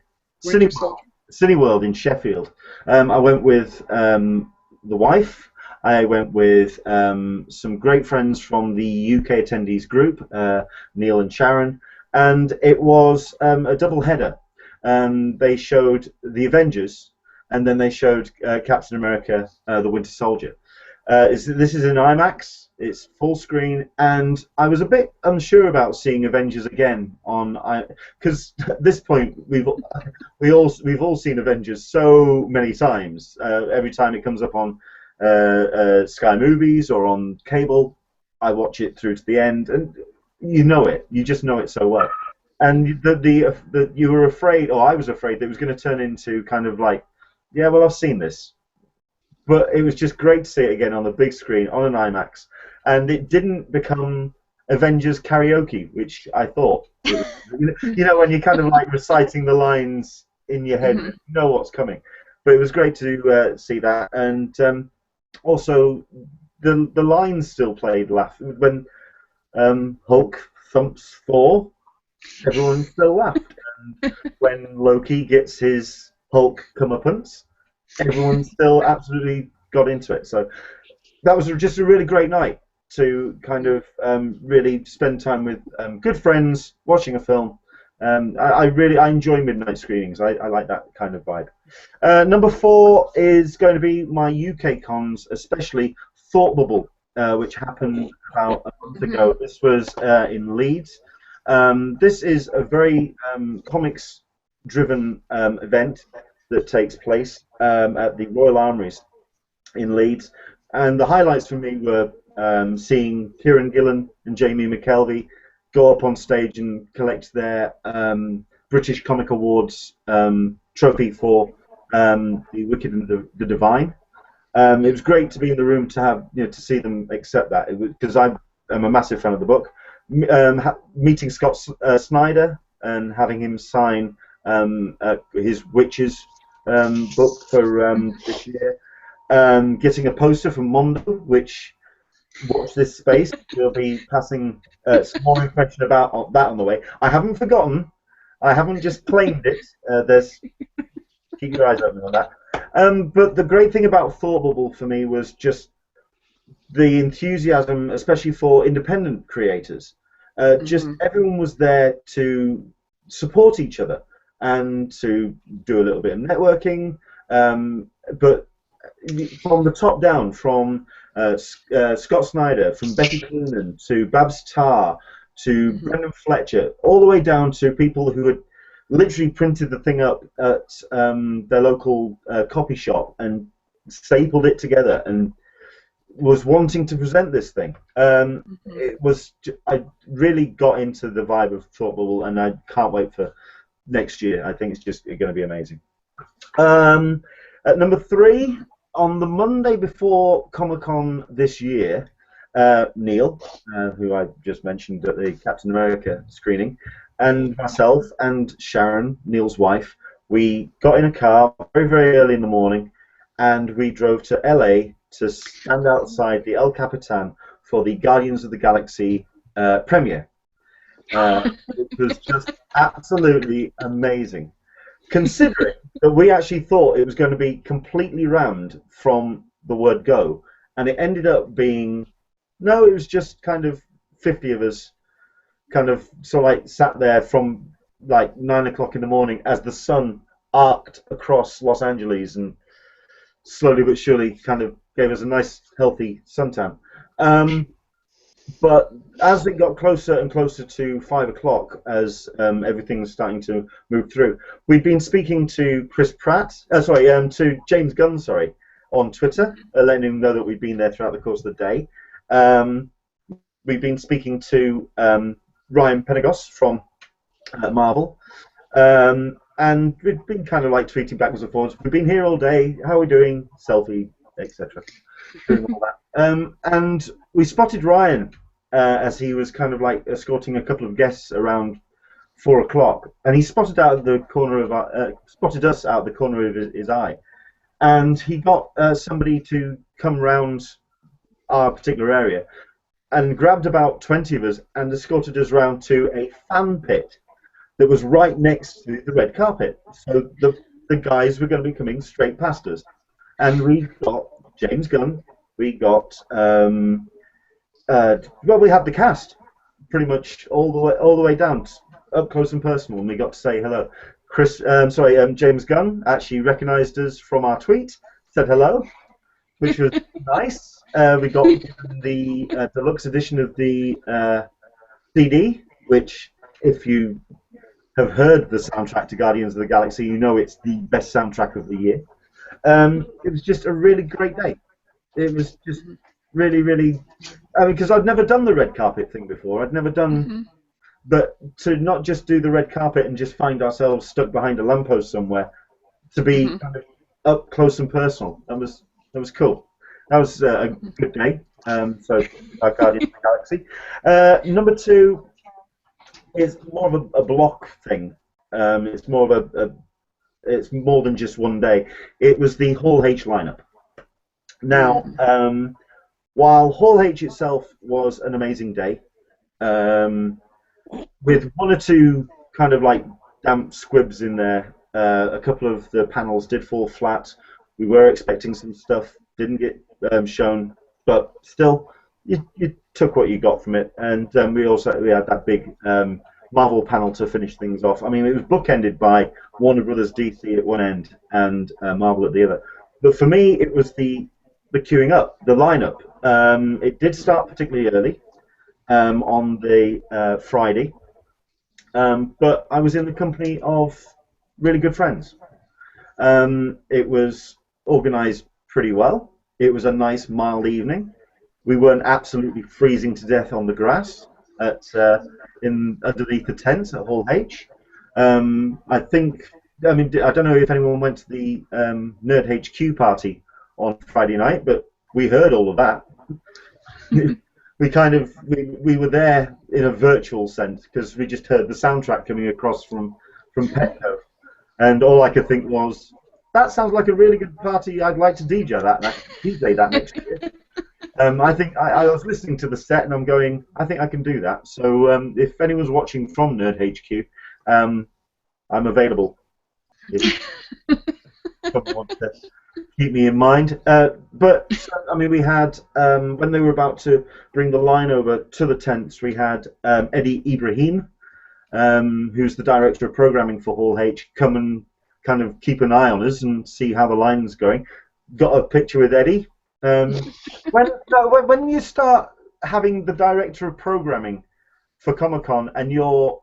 Cineworld in Sheffield. I went with the wife. I went with some great friends from the UK attendees group, Neil and Sharon. And it was a double header. They showed the Avengers, and then they showed Captain America: The Winter Soldier. This is in IMAX. It's full screen, and I was a bit unsure about seeing Avengers again because at this point we've all seen Avengers so many times. Every time it comes up on Sky Movies or on cable, I watch it through to the end, and you know it. You just know it so well. And you were afraid, or I was afraid, that it was going to turn into kind of like, yeah, well, I've seen this. But it was just great to see it again on the big screen, on an IMAX. And it didn't become Avengers karaoke, which I thought. It was, you know, when you're kind of like reciting the lines in your head, you know what's coming. But it was great to see that. And also, the lines still played when Hulk thumps Thor, everyone still laughed. And when Loki gets his Hulk comeuppance, everyone still absolutely got into it. So that was just a really great night to kind of really spend time with good friends, watching a film. I enjoy midnight screenings. I like that kind of vibe. Number 4 is going to be my UK cons, especially Thought Bubble, which happened about a month ago. This was in Leeds. This is a very comics-driven event that takes place at the Royal Armouries in Leeds. And the highlights for me were seeing Kieran Gillen and Jamie McKelvey go up on stage and collect their British Comic Awards trophy for The Wicked and the Divine. It was great to be in the room to have, to see them accept that, because I'm a massive fan of the book. Meeting Scott Snyder and having him sign his Witches book for this year. Getting a poster from Mondo, which, watch this space, we'll be passing some more information about that on the way. I haven't forgotten. I haven't just claimed it. Keep your eyes open on that. But the great thing about Thought Bubble for me was just the enthusiasm, especially for independent creators. Just everyone was there to support each other and to do a little bit of networking. But from the top down, from Scott Snyder, from Becky Cloonan to Babs Tarr to Brendan Fletcher, all the way down to people who had literally printed the thing up at their local copy shop and stapled it together and was wanting to present this thing. It was, I really got into the vibe of Thought Bubble, and I can't wait for next year. I think it's just going to be amazing. At number 3, on the Monday before Comic-Con this year, Neil, who I just mentioned at the Captain America screening, and myself and Sharon, Neil's wife, we got in a car very, very early in the morning, and we drove to LA to stand outside the El Capitan for the Guardians of the Galaxy premiere. It was just absolutely amazing, considering that we actually thought it was going to be completely rammed from the word go, and it ended up being, no, it was just kind of 50 of us kind of sat there from like 9 o'clock in the morning as the sun arced across Los Angeles and slowly but surely kind of gave us a nice healthy suntan. But as it got closer and closer to 5 o'clock, as everything was starting to move through, we'd been speaking to to James Gunn, on Twitter, letting him know that we'd been there throughout the course of the day. We've been speaking to Ryan Penagos from Marvel, and we've been kind of like tweeting backwards and forwards. We've been here all day. How are we doing? Selfie, etc. Doing all that. And we spotted Ryan as he was kind of like escorting a couple of guests around 4 o'clock, and he spotted us out of the corner of his eye, and he got somebody to come round our particular area and grabbed about 20 of us and escorted us round to a fan pit that was right next to the red carpet. So the guys were going to be coming straight past us. And we got James Gunn, we got, we had the cast pretty much all the way down, up close and personal, and we got to say hello. James Gunn actually recognised us from our tweet, said hello, which was nice. We got the deluxe edition of the CD, which, if you have heard the soundtrack to Guardians of the Galaxy, you know it's the best soundtrack of the year. It was just a really great day. It was just really, really... I mean, because I'd never done the red carpet thing before. I'd never done... But to not just do the red carpet and just find ourselves stuck behind a lamppost somewhere, to be kind of up close and personal, that was cool. That was a good day. So, Guardians of the Galaxy. Number 2 is more of a block thing. It's more of it's more than just one day. It was the Hall H lineup. Now, while Hall H itself was an amazing day, with 1 or 2 kind of like damp squibs in there, a couple of the panels did fall flat. We were expecting some stuff, didn't get shown, but still, you took what you got from it. And we had that big Marvel panel to finish things off. I mean, it was bookended by Warner Brothers DC at one end and Marvel at the other. But for me, it was the the queuing up, the lineup. It did start particularly early on the Friday, but I was in the company of really good friends. It was organised pretty well. It was a nice, mild evening. We weren't absolutely freezing to death on the grass underneath the tent at Hall H. I don't know if anyone went to the Nerd HQ party on Friday night, but we heard all of that. we were there in a virtual sense because we just heard the soundtrack coming across from Petco, and all I could think was, that sounds like a really good party. I'd like to DJ that next year. I think I was listening to the set and I'm going, I think I can do that. So if anyone's watching from Nerd HQ, I'm available. If someone wants to keep me in mind. But I mean, we had when they were about to bring the line over to the tents, we had Eddie Ibrahim, who's the director of programming for Hall H, come and kind of keep an eye on us and see how the line's going. Got a picture with Eddie. When you start having the director of programming for Comic-Con and you're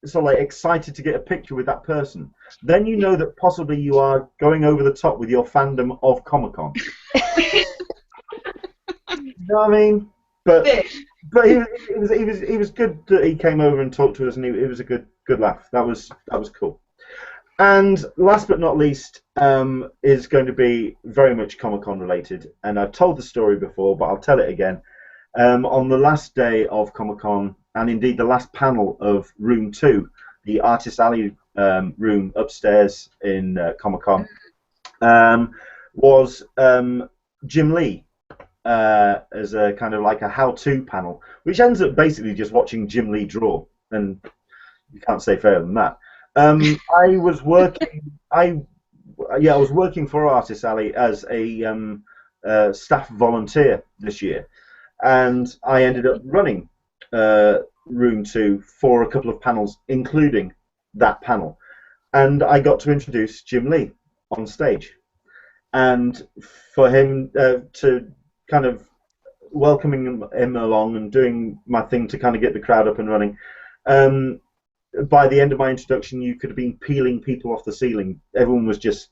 sort of like excited to get a picture with that person, then you know that possibly you are going over the top with your fandom of Comic-Con. You know what I mean? But he was good that he came over and talked to us, and it was a good laugh. That was cool. And last but not least is going to be very much Comic-Con related, and I've told the story before, but I'll tell it again. On the last day of Comic-Con, and indeed the last panel of Room 2, the Artist Alley room upstairs in Comic-Con, was Jim Lee as a kind of like a how-to panel, which ends up basically just watching Jim Lee draw, and you can't say fairer than that. I was working. I was working for Artist Alley as a staff volunteer this year, and I ended up running Room 2 for a couple of panels, including that panel, and I got to introduce Jim Lee on stage, and for him to kind of welcoming him along and doing my thing to kind of get the crowd up and running. By the end of my introduction, you could have been peeling people off the ceiling. Everyone was just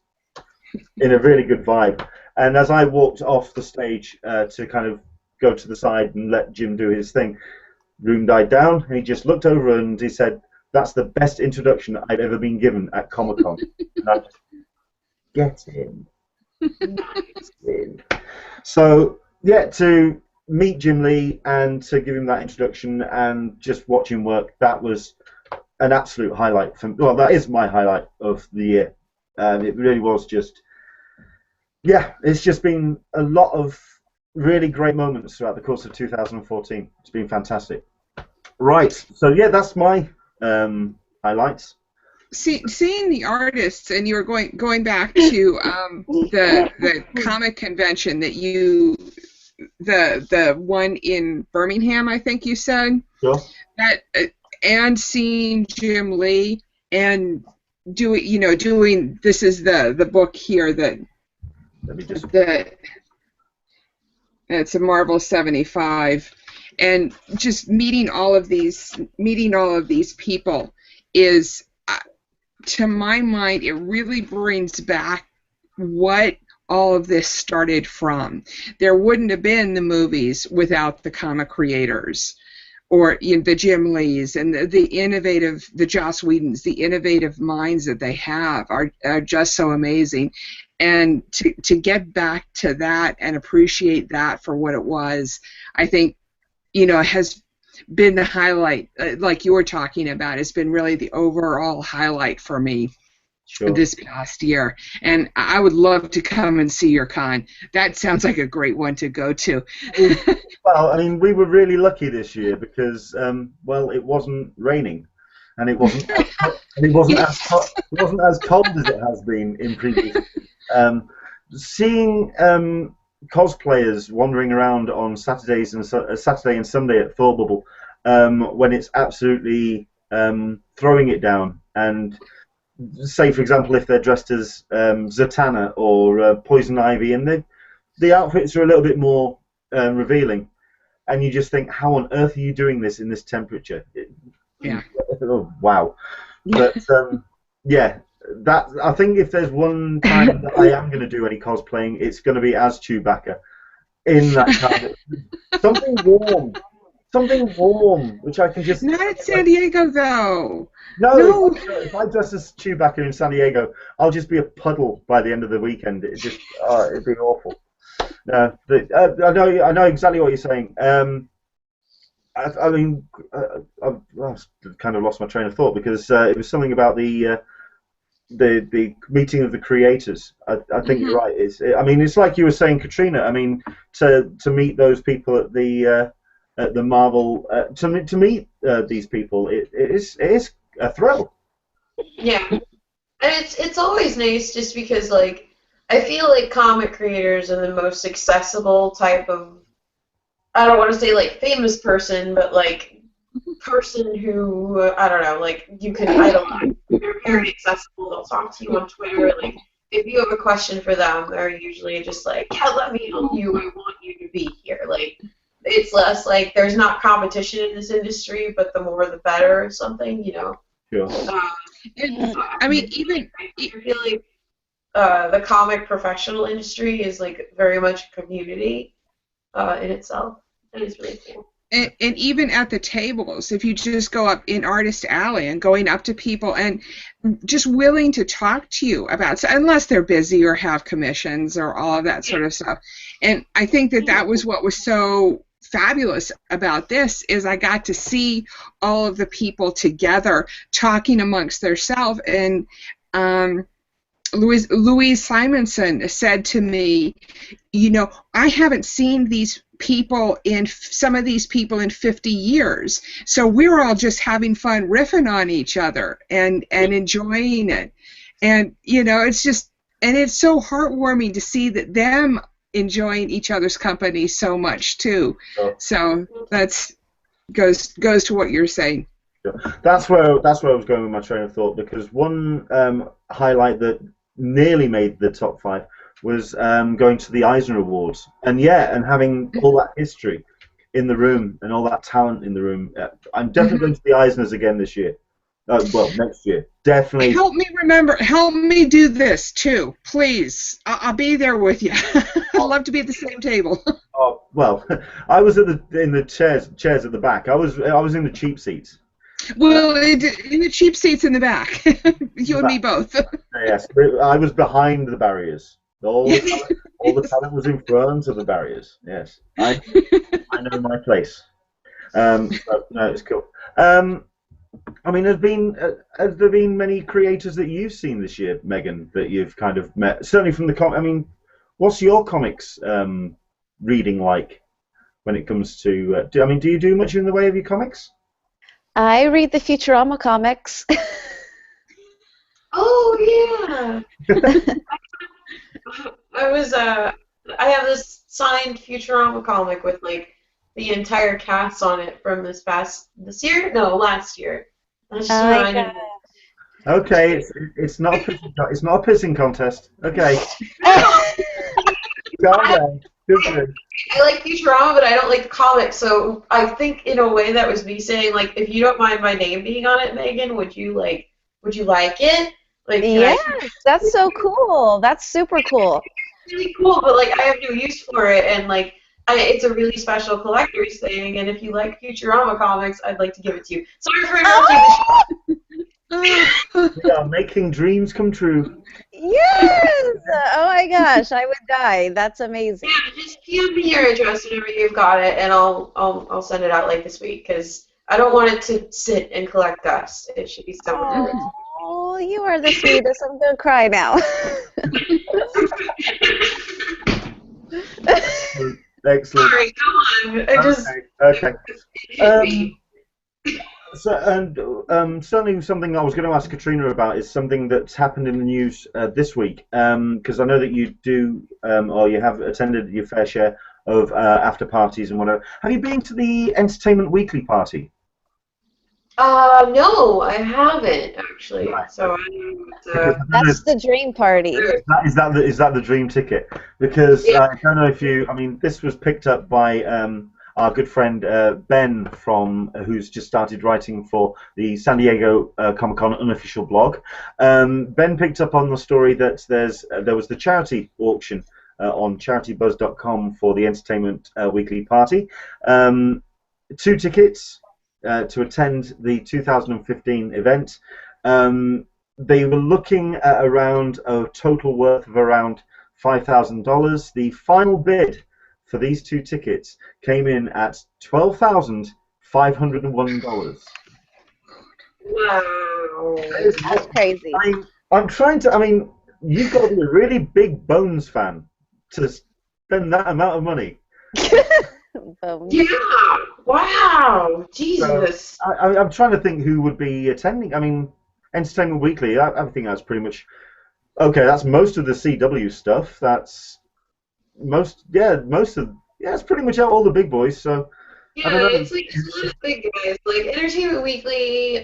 in a really good vibe. And as I walked off the stage to kind of go to the side and let Jim do his thing, room died down, and he just looked over and he said, "That's the best introduction I've ever been given at Comic-Con." And I just, get in. Get in. So, yeah, to meet Jim Lee and to give him that introduction and just watch him work, that was an absolute highlight. Well, that is my highlight of the year. It really was just, yeah, it's just been a lot of really great moments throughout the course of 2014. It's been fantastic. Right, so yeah, that's my highlights. Seeing the artists, and you were going back to the comic convention that the one in Birmingham, I think you said. Sure. That and seeing Jim Lee and doing this is the book here that it's a Marvel 75, and just meeting all of these people is, to my mind, it really brings back what all of this started from. There wouldn't have been the movies without the comic creators, or the Jim Lees and the innovative, the Joss Whedons, the innovative minds that they have are just so amazing. And to get back to that and appreciate that for what it was, I think, has been the highlight, like you were talking about. It's been really the overall highlight for me. Sure. This past year, and I would love to come and see your con. That sounds like a great one to go to. Well, I mean, we were really lucky this year because, it wasn't raining, and it wasn't as cold as it has been in previous. Seeing cosplayers wandering around on Saturday and Sunday at Thor Bubble, when it's absolutely throwing it down, and say, for example, if they're dressed as Zatanna or Poison Ivy, and the outfits are a little bit more revealing, and you just think, how on earth are you doing this in this temperature? Yeah. Oh, wow. But yeah, that I think if there's one time that I am going to do any cosplaying, it's going to be as Chewbacca in that kind of something warm, which I can just. Not at San Diego though. No. If I dress as Chewbacca in San Diego, I'll just be a puddle by the end of the weekend. It'd be awful. No, I know exactly what you're saying. I mean, I've kind of lost my train of thought because it was something about the meeting of the creators. I think you're right. It's like you were saying, Katrina. I mean, to meet those people at the Marvel, to meet these people, it is a thrill. Yeah, and it's always nice just because like I feel like comic creators are the most accessible type of, I don't want to say like famous person, but like person who, I don't know, like you can idolize. They're very accessible. They'll talk to you on Twitter. Like if you have a question for them, they're usually just like, yeah, let me help you. I want you to be here. Like it's less like there's not competition in this industry, but the more the better or something, you know. Sure. I mean, even I feel like the comic professional industry is like very much a community in itself. It is really cool. And even at the tables, if you just go up in Artist Alley and going up to people and just willing to talk to you about, unless they're busy or have commissions or all of that sort of stuff. And I think that was what was so fabulous about this is I got to see all of the people together talking amongst themselves. And Louise Simonson said to me, you know, I haven't seen some of these people in 50 years. So we're all just having fun riffing on each other and enjoying it. And, you know, it's just, and it's so heartwarming to see that them enjoying each other's company so much too. Sure. So that's goes to what you're saying. Sure. That's where I was going with my train of thought, because one highlight that nearly made the top 5 was going to the Eisner Awards, and having all that history in the room and all that talent in the room. I'm definitely going to the Eisners again this year. Well, next year, definitely. Help me do this too, please. I'll be there with you. I'd love to be at the same table. Oh well, I was in the chairs at the back. I was in the cheap seats. Well, in the cheap seats in the back. You and me both. Yes, I was behind the barriers. All the talent was in front of the barriers. Yes, I know my place. No, it's cool. I mean, has there been many creators that you've seen this year, Megan, that you've kind of met? Certainly from the I mean, what's your comics reading like when it comes to? Do you do much in the way of your comics? I read the Futurama comics. Oh yeah. I have this signed Futurama comic with like the entire cast on it from last year. That's just reminded me. Okay, it's not a pissing contest. Okay. Calm down. I like Futurama, but I don't like the comics. So I think in a way that was me saying like, if you don't mind my name being on it, Megan, would you like it? Like, yes, that's so cool. That's super cool. It's really cool, but like I have no use for it, and like it's a really special collector's thing. And if you like Futurama comics, I'd like to give it to you. Sorry for interrupting the show. We are making dreams come true. Yes! Oh my gosh, I would die. That's amazing. Yeah, just PM me your address whenever you've got it, and I'll send it out like this week because I don't want it to sit and collect dust. It should be somewhere. Oh, you are the sweetest. I'm gonna cry now. Excellent. Sorry, go on. Okay. So, and certainly something I was going to ask Katrina about is something that's happened in the news this week, because I know that you do, or you have attended your fair share of after parties and whatever. Have you been to the Entertainment Weekly party? No, I haven't actually. Right. So I don't know Because I don't know That's the dream party. is that the dream ticket? Because yeah. I don't know if you. I mean, this was picked up by our good friend Ben from who's just started writing for the San Diego Comic Con unofficial blog. Ben picked up on the story that there was the charity auction on charitybuzz.com for the Entertainment Weekly Party. 2 tickets to attend the 2015 event. They were looking at around a total worth of around $5,000. The final bid for these 2 tickets came in at $12,501. Wow. That's crazy. I'm trying to. I mean, you've got to be a really big Bones fan to spend that amount of money. Yeah. Wow. Jesus. So, I'm trying to think who would be attending. I mean, Entertainment Weekly. I think that's pretty much okay. That's most of the CW stuff. That's most. Yeah, it's pretty much all the big boys. So I don't Yeah, know. it's like a lot of big guys, like Entertainment Weekly,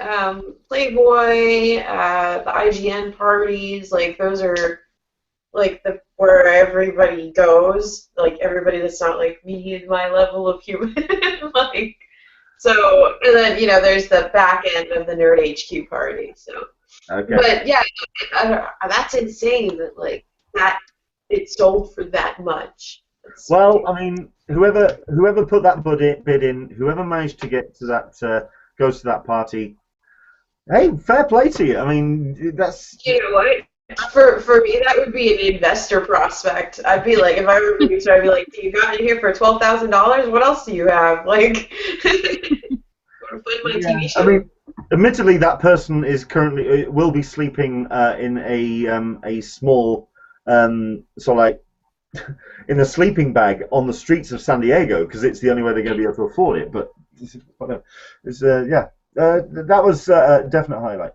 Playboy, the IGN parties, like those are like where everybody goes, like everybody that's not like me and my level of human, like so. And then there's the back end of the Nerd HQ party. So, Okay. but yeah, that's insane that like that it sold for that much. Well, I mean, whoever put that bid in, whoever managed to get to that, goes to that party. Hey, fair play to you. I mean, that's. You know what? For me, that would be an investor prospect. I'd be like, if I were a producer, I'd be like, you got in here for $12,000. What else do you have? like, fund my TV show. I mean, admittedly, that person is currently will be sleeping in a small sort of like in a sleeping bag on the streets of San Diego because it's the only way they're going to be able to afford it. But whatever. That was a definite highlight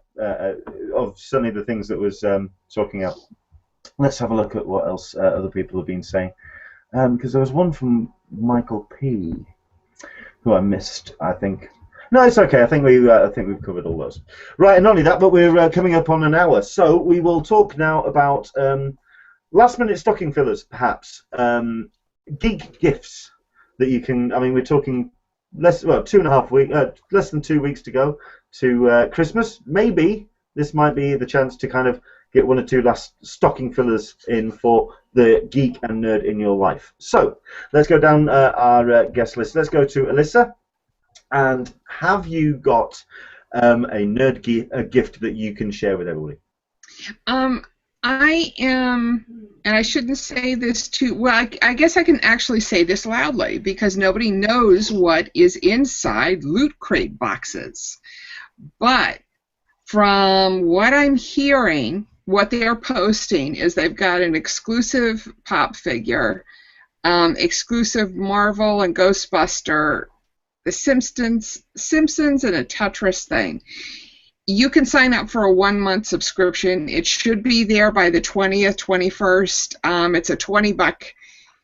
of certainly the things that was talking out. Let's have a look at what else other people have been saying. Because there was one from Michael P. who I missed, I think. No, it's okay. I think we've covered all those. Right, and not only that, but we're coming up on an hour, so we will talk now about last-minute stocking fillers, perhaps. Geek gifts that you can. I mean, we're talking less than 2 weeks to go to Christmas. Maybe this might be the chance to kind of get 1 or 2 last stocking fillers in for the geek and nerd in your life. So let's go down our guest list. Let's go to Alyssa. And have you got a nerd gift that you can share with everybody? I am, and I shouldn't say this too, well, I guess I can actually say this loudly because nobody knows what is inside Loot Crate boxes. But from what I'm hearing, what they are posting is they've got an exclusive pop figure, exclusive Marvel and Ghostbuster, the Simpsons, and a Tetris thing. You can sign up for a 1-month subscription. It should be there by the 20th, 21st. It's a $20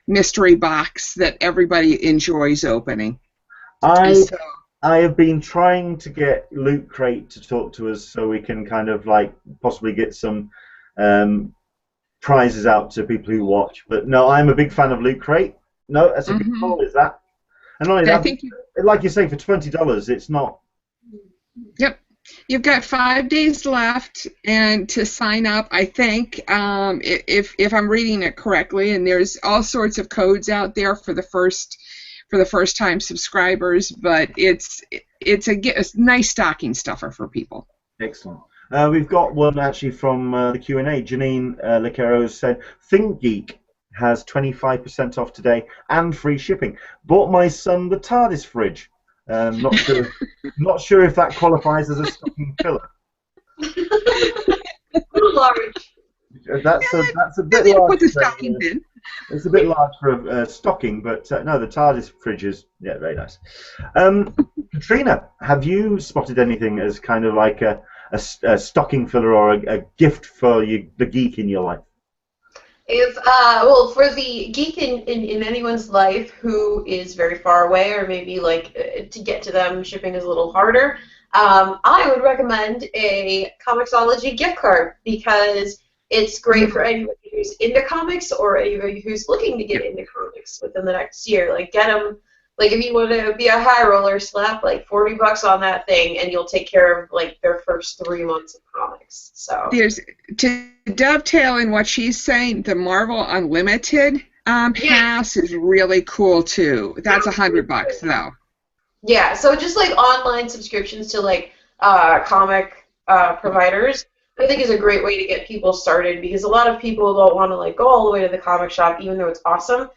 mystery box that everybody enjoys opening. I have been trying to get Loot Crate to talk to us so we can kind of like possibly get some prizes out to people who watch. But no, I'm a big fan of Loot Crate. No, that's a good call, is that? And not only that, like you say, for $20, it's not. Yep. You've got 5 days left and to sign up, I think, if I'm reading it correctly, and there's all sorts of codes out there for the first time subscribers, but it's a nice stocking stuffer for people. Excellent. We've got one actually from the Q&A. Janine Lecero said, ThinkGeek has 25% off today and free shipping. Bought my son the TARDIS fridge. Not sure if that qualifies as a stocking filler. Large. That's a bit large. Put the stocking in. It's a bit large for a stocking, but no, the TARDIS fridge is very nice. Katrina, have you spotted anything as kind of like a stocking filler or a gift for the geek in your life? Well, for the geek in anyone's life who is very far away, or maybe like to get to them, shipping is a little harder. I would recommend a Comixology gift card because it's great for anybody who's into comics or anybody who's looking to get into comics within the next year. Like, get them. Like, if you want to be a high roller, slap like $40 on that thing, and you'll take care of like their first 3 months of comics. So there's, to dovetail in what she's saying, the Marvel Unlimited pass is really cool too. That's $100 though. Yeah, so just like online subscriptions to like comic providers, I think is a great way to get people started, because a lot of people don't want to like go all the way to the comic shop, even though it's awesome.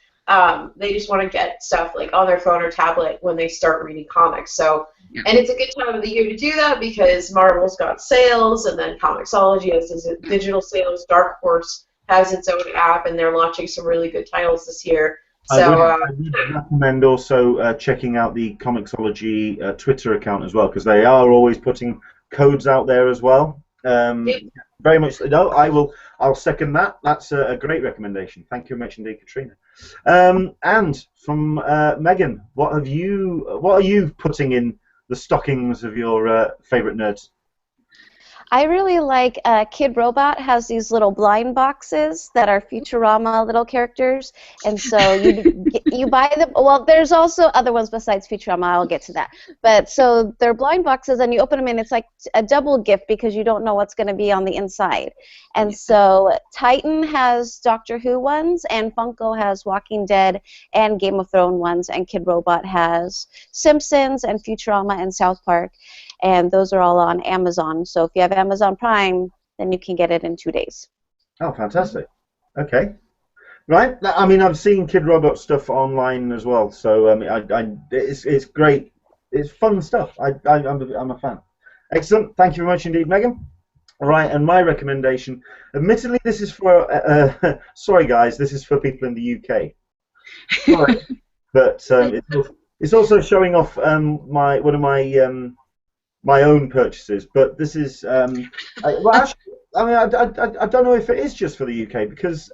They just want to get stuff like on their phone or tablet when they start reading comics. So, and it's a good time of the year to do that because Marvel's got sales, and then Comixology has its digital sales. Dark Horse has its own app, and they're launching some really good titles this year. So I would recommend also checking out the Comixology Twitter account as well, because they are always putting codes out there as well. Very much. No, I'll second that. That's a great recommendation. Thank you very much indeed, Katrina. And from Megan, what are you putting in the stockings of your favorite nerds? I really like Kid Robot has these little blind boxes that are Futurama little characters, and so you buy them. Well, there's also other ones besides Futurama. I'll get to that. But so they're blind boxes, and you open them, and it's like a double gift because you don't know what's going to be on the inside. And so Titan has Doctor Who ones, and Funko has Walking Dead and Game of Thrones ones, and Kid Robot has Simpsons and Futurama and South Park. And those are all on Amazon. So if you have Amazon Prime, then you can get it in 2 days. Oh, fantastic. Okay. Right. I mean, I've seen Kid Robot stuff online as well. So it's great. It's fun stuff. I'm a fan. Excellent. Thank you very much indeed, Megan. All right. And my recommendation, admittedly, this is for, sorry guys, this is for people in the UK. Sorry. But it's also showing off one of my own purchases, but this is well, actually, I mean, I don't know if it is just for the UK, because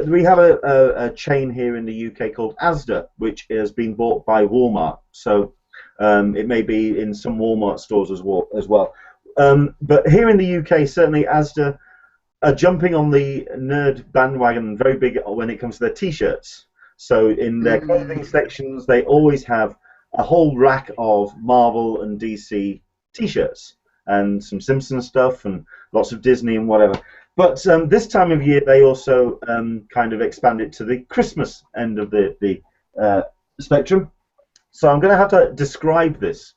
we have a chain here in the UK called Asda, which has been bought by Walmart, so it may be in some Walmart stores as well. But here in the UK, certainly Asda are jumping on the nerd bandwagon very big when it comes to their T-shirts. So in their clothing sections, they always have a whole rack of Marvel and DC T-shirts and some Simpsons stuff and lots of Disney and whatever. But this time of year, they also kind of expand it to the Christmas end of the spectrum. So I'm going to have to describe this.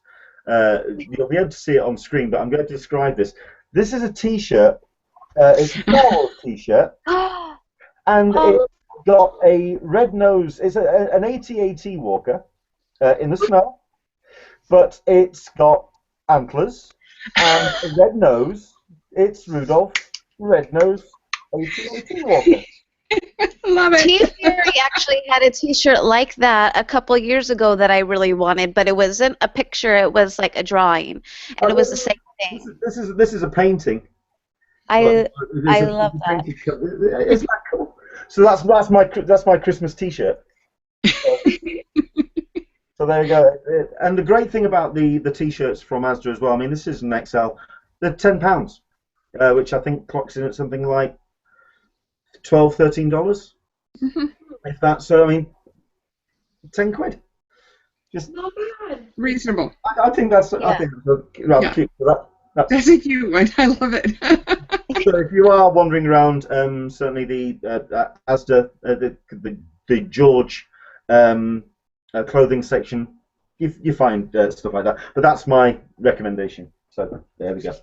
You'll be able to see it on screen, but I'm going to describe this. This is a T-shirt. It's a Star Wars T-shirt, and it's got a red nose. It's an AT-AT walker. In the snow, but it's got antlers and a red nose. It's Rudolph Red-Nosed AT-AT Walker. Love it. T-Theory actually had a T-shirt like that a couple years ago that I really wanted, but it wasn't a picture; it was like a drawing, and it was the same thing. This is a painting. I love that. It's that cool. So that's my Christmas T-shirt. So there you go. And the great thing about the T-shirts from Asda as well, I mean, this is an XL. They're £10, which I think clocks in at something like $12, $13. If that. So I mean, £10. Just not bad. Reasonable. I think that's. Yeah. I think that's rather cute. That's a cute one. I love it. So if you are wandering around, certainly the Asda, the George. Clothing section, you find stuff like that. But that's my recommendation. So there we go.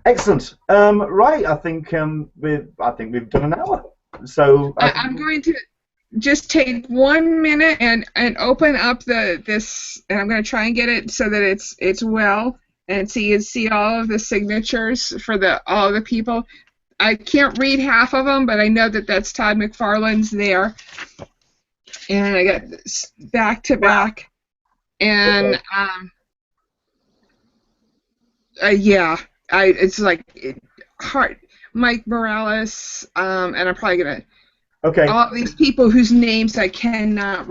Excellent. Right, I think we've done an hour. So I'm going to just take 1 minute and open up this, and I'm going to try and get it so that it's well, and so you can see all of the signatures for all the people. I can't read half of them, but I know that's Todd McFarlane's there. And I got this back to back, and it's like hard. Mike Morales, and I'm probably gonna all these people whose names I cannot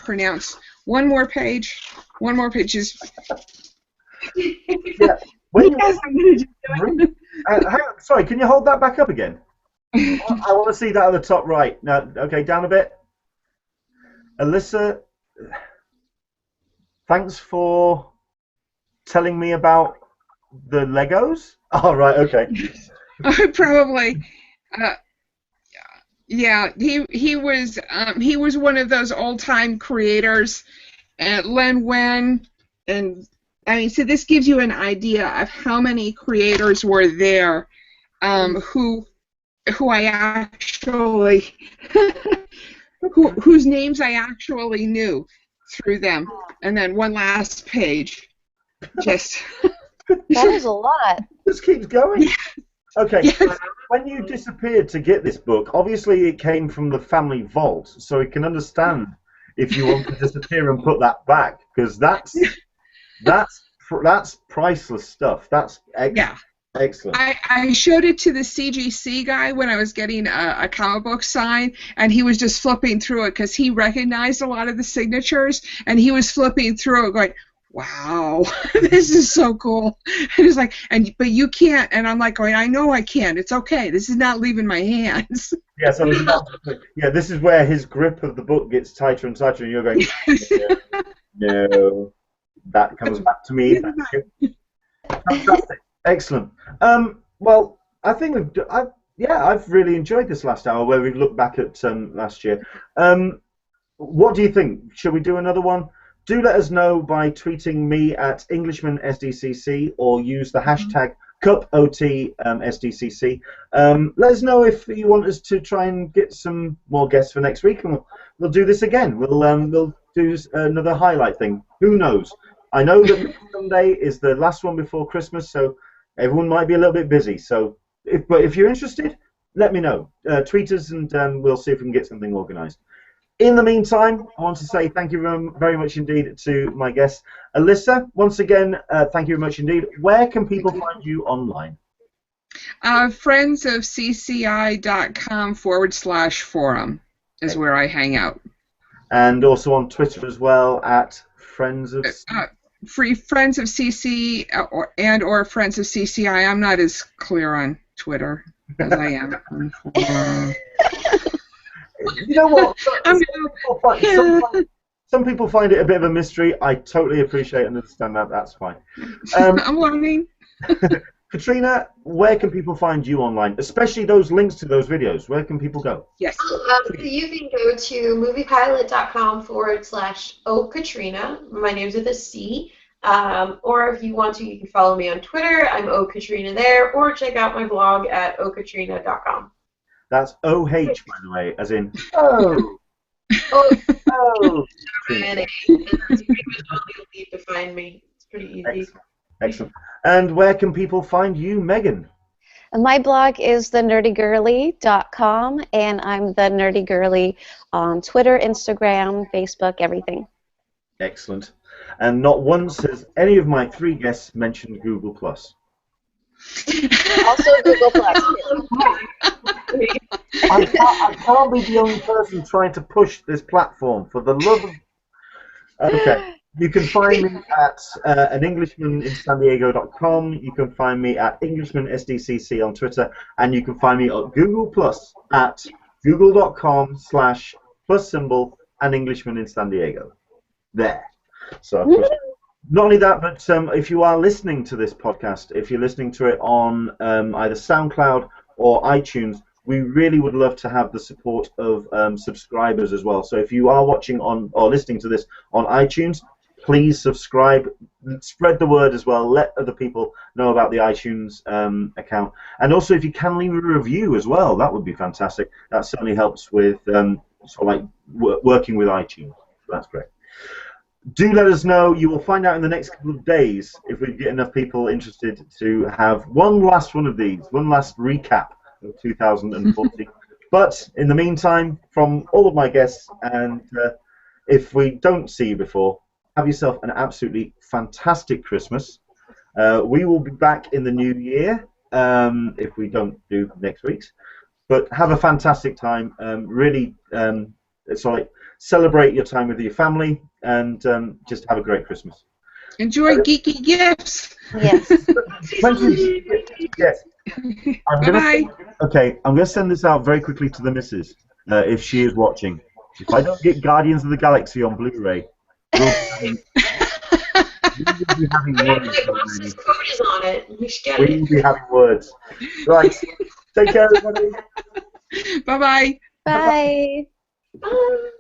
pronounce. One more page is Yeah. When you, Yes, I'm gonna do it. hang on, sorry, can you hold that back up again? I want to see that at the top right. Now, okay, down a bit. Alyssa, thanks for telling me about the Legos. Oh, right, okay. Probably. Uh, yeah, he was one of those old time creators, Len Wen, and I mean, so this gives you an idea of how many creators were there, who I actually whose names I actually knew through them. And then one last page, just That is a lot. This keeps going. Okay, yes. when you disappeared to get this book, obviously it came from the family vault, so we can understand if you want to disappear and put that back, because that's priceless stuff. That's excellent. I showed it to the CGC guy when I was getting a comic book signed, and he was just flipping through it because he recognized a lot of the signatures, and he was flipping through it going, wow, this is so cool. And he's like, but you can't. And I'm like going, I know I can. It's okay. This is not leaving my hands. Yeah, so this is where his grip of the book gets tighter and tighter, and you're going, no, that comes back to me. Fantastic, excellent. Well, I think I've really enjoyed this last hour where we've looked back at last year. What do you think? Should we do another one? Do let us know by tweeting me at Englishman SDCC or use the hashtag CupOTSDCC. Let us know if you want us to try and get some more guests for next week, and we'll do this again. We'll do another highlight thing. Who knows? I know that next Sunday is the last one before Christmas, so everyone might be a little bit busy. So, if you're interested, let me know. Tweet us, and we'll see if we can get something organised. In the meantime, I want to say thank you very much indeed to my guests. Alyssa, once again, thank you very much indeed. Where can people find you online? friendsofcci.com/forum is where I hang out. And also on Twitter as well at Friends of Friends of CC or Friends of CCI. I'm not as clear on Twitter as I am on forum. You know what? Some people find it a bit of a mystery. I totally appreciate and understand that. That's fine. I'm learning. Katrina, where can people find you online? Especially those links to those videos. Where can people go? Yes. You can go to moviepilot.com/OKatrina. My name's with a C. Or if you want to, you can follow me on Twitter. I'm OKatrina there. Or check out my blog at okatrina.com. That's OH, by the way, as in oh. And that's pretty much all you'll need to find me. It's pretty easy. Excellent. And where can people find you, Megan? My blog is thenerdygirly.com, and I'm the Nerdy Girly on Twitter, Instagram, Facebook, everything. Excellent. And not once has any of my three guests mentioned Google+. Also Google+. I can't be the only person trying to push this platform, for the love of... Okay. You can find me at anenglishmaninsandiego.com. You can find me at EnglishmanSDCC on Twitter. And you can find me at Google+ at google.com/+@Englishman There. So, not only that, but if you are listening to this podcast, if you're listening to it on either SoundCloud or iTunes, we really would love to have the support of subscribers as well. So if you are watching on or listening to this on iTunes, please subscribe, spread the word as well, let other people know about the iTunes account. And also if you can leave a review as well, that would be fantastic. That certainly helps with working with iTunes. So that's great. Do let us know. You will find out in the next couple of days if we get enough people interested to have one last one of these, one last recap of 2014. But in the meantime, from all of my guests, and if we don't see you before, have yourself an absolutely fantastic Christmas. We will be back in the new year if we don't do next week's. But have a fantastic time. Really, celebrate your time with your family, and just have a great Christmas. Enjoy geeky gifts. Yes. Yes. Bye-bye. Okay, I'm going to send this out very quickly to the missus, if she is watching. If I don't get Guardians of the Galaxy on Blu-ray, we'll be having words. My boss's code is on it. We should get We will be having words. Right. Take care, everybody. Bye-bye. Bye. Bye.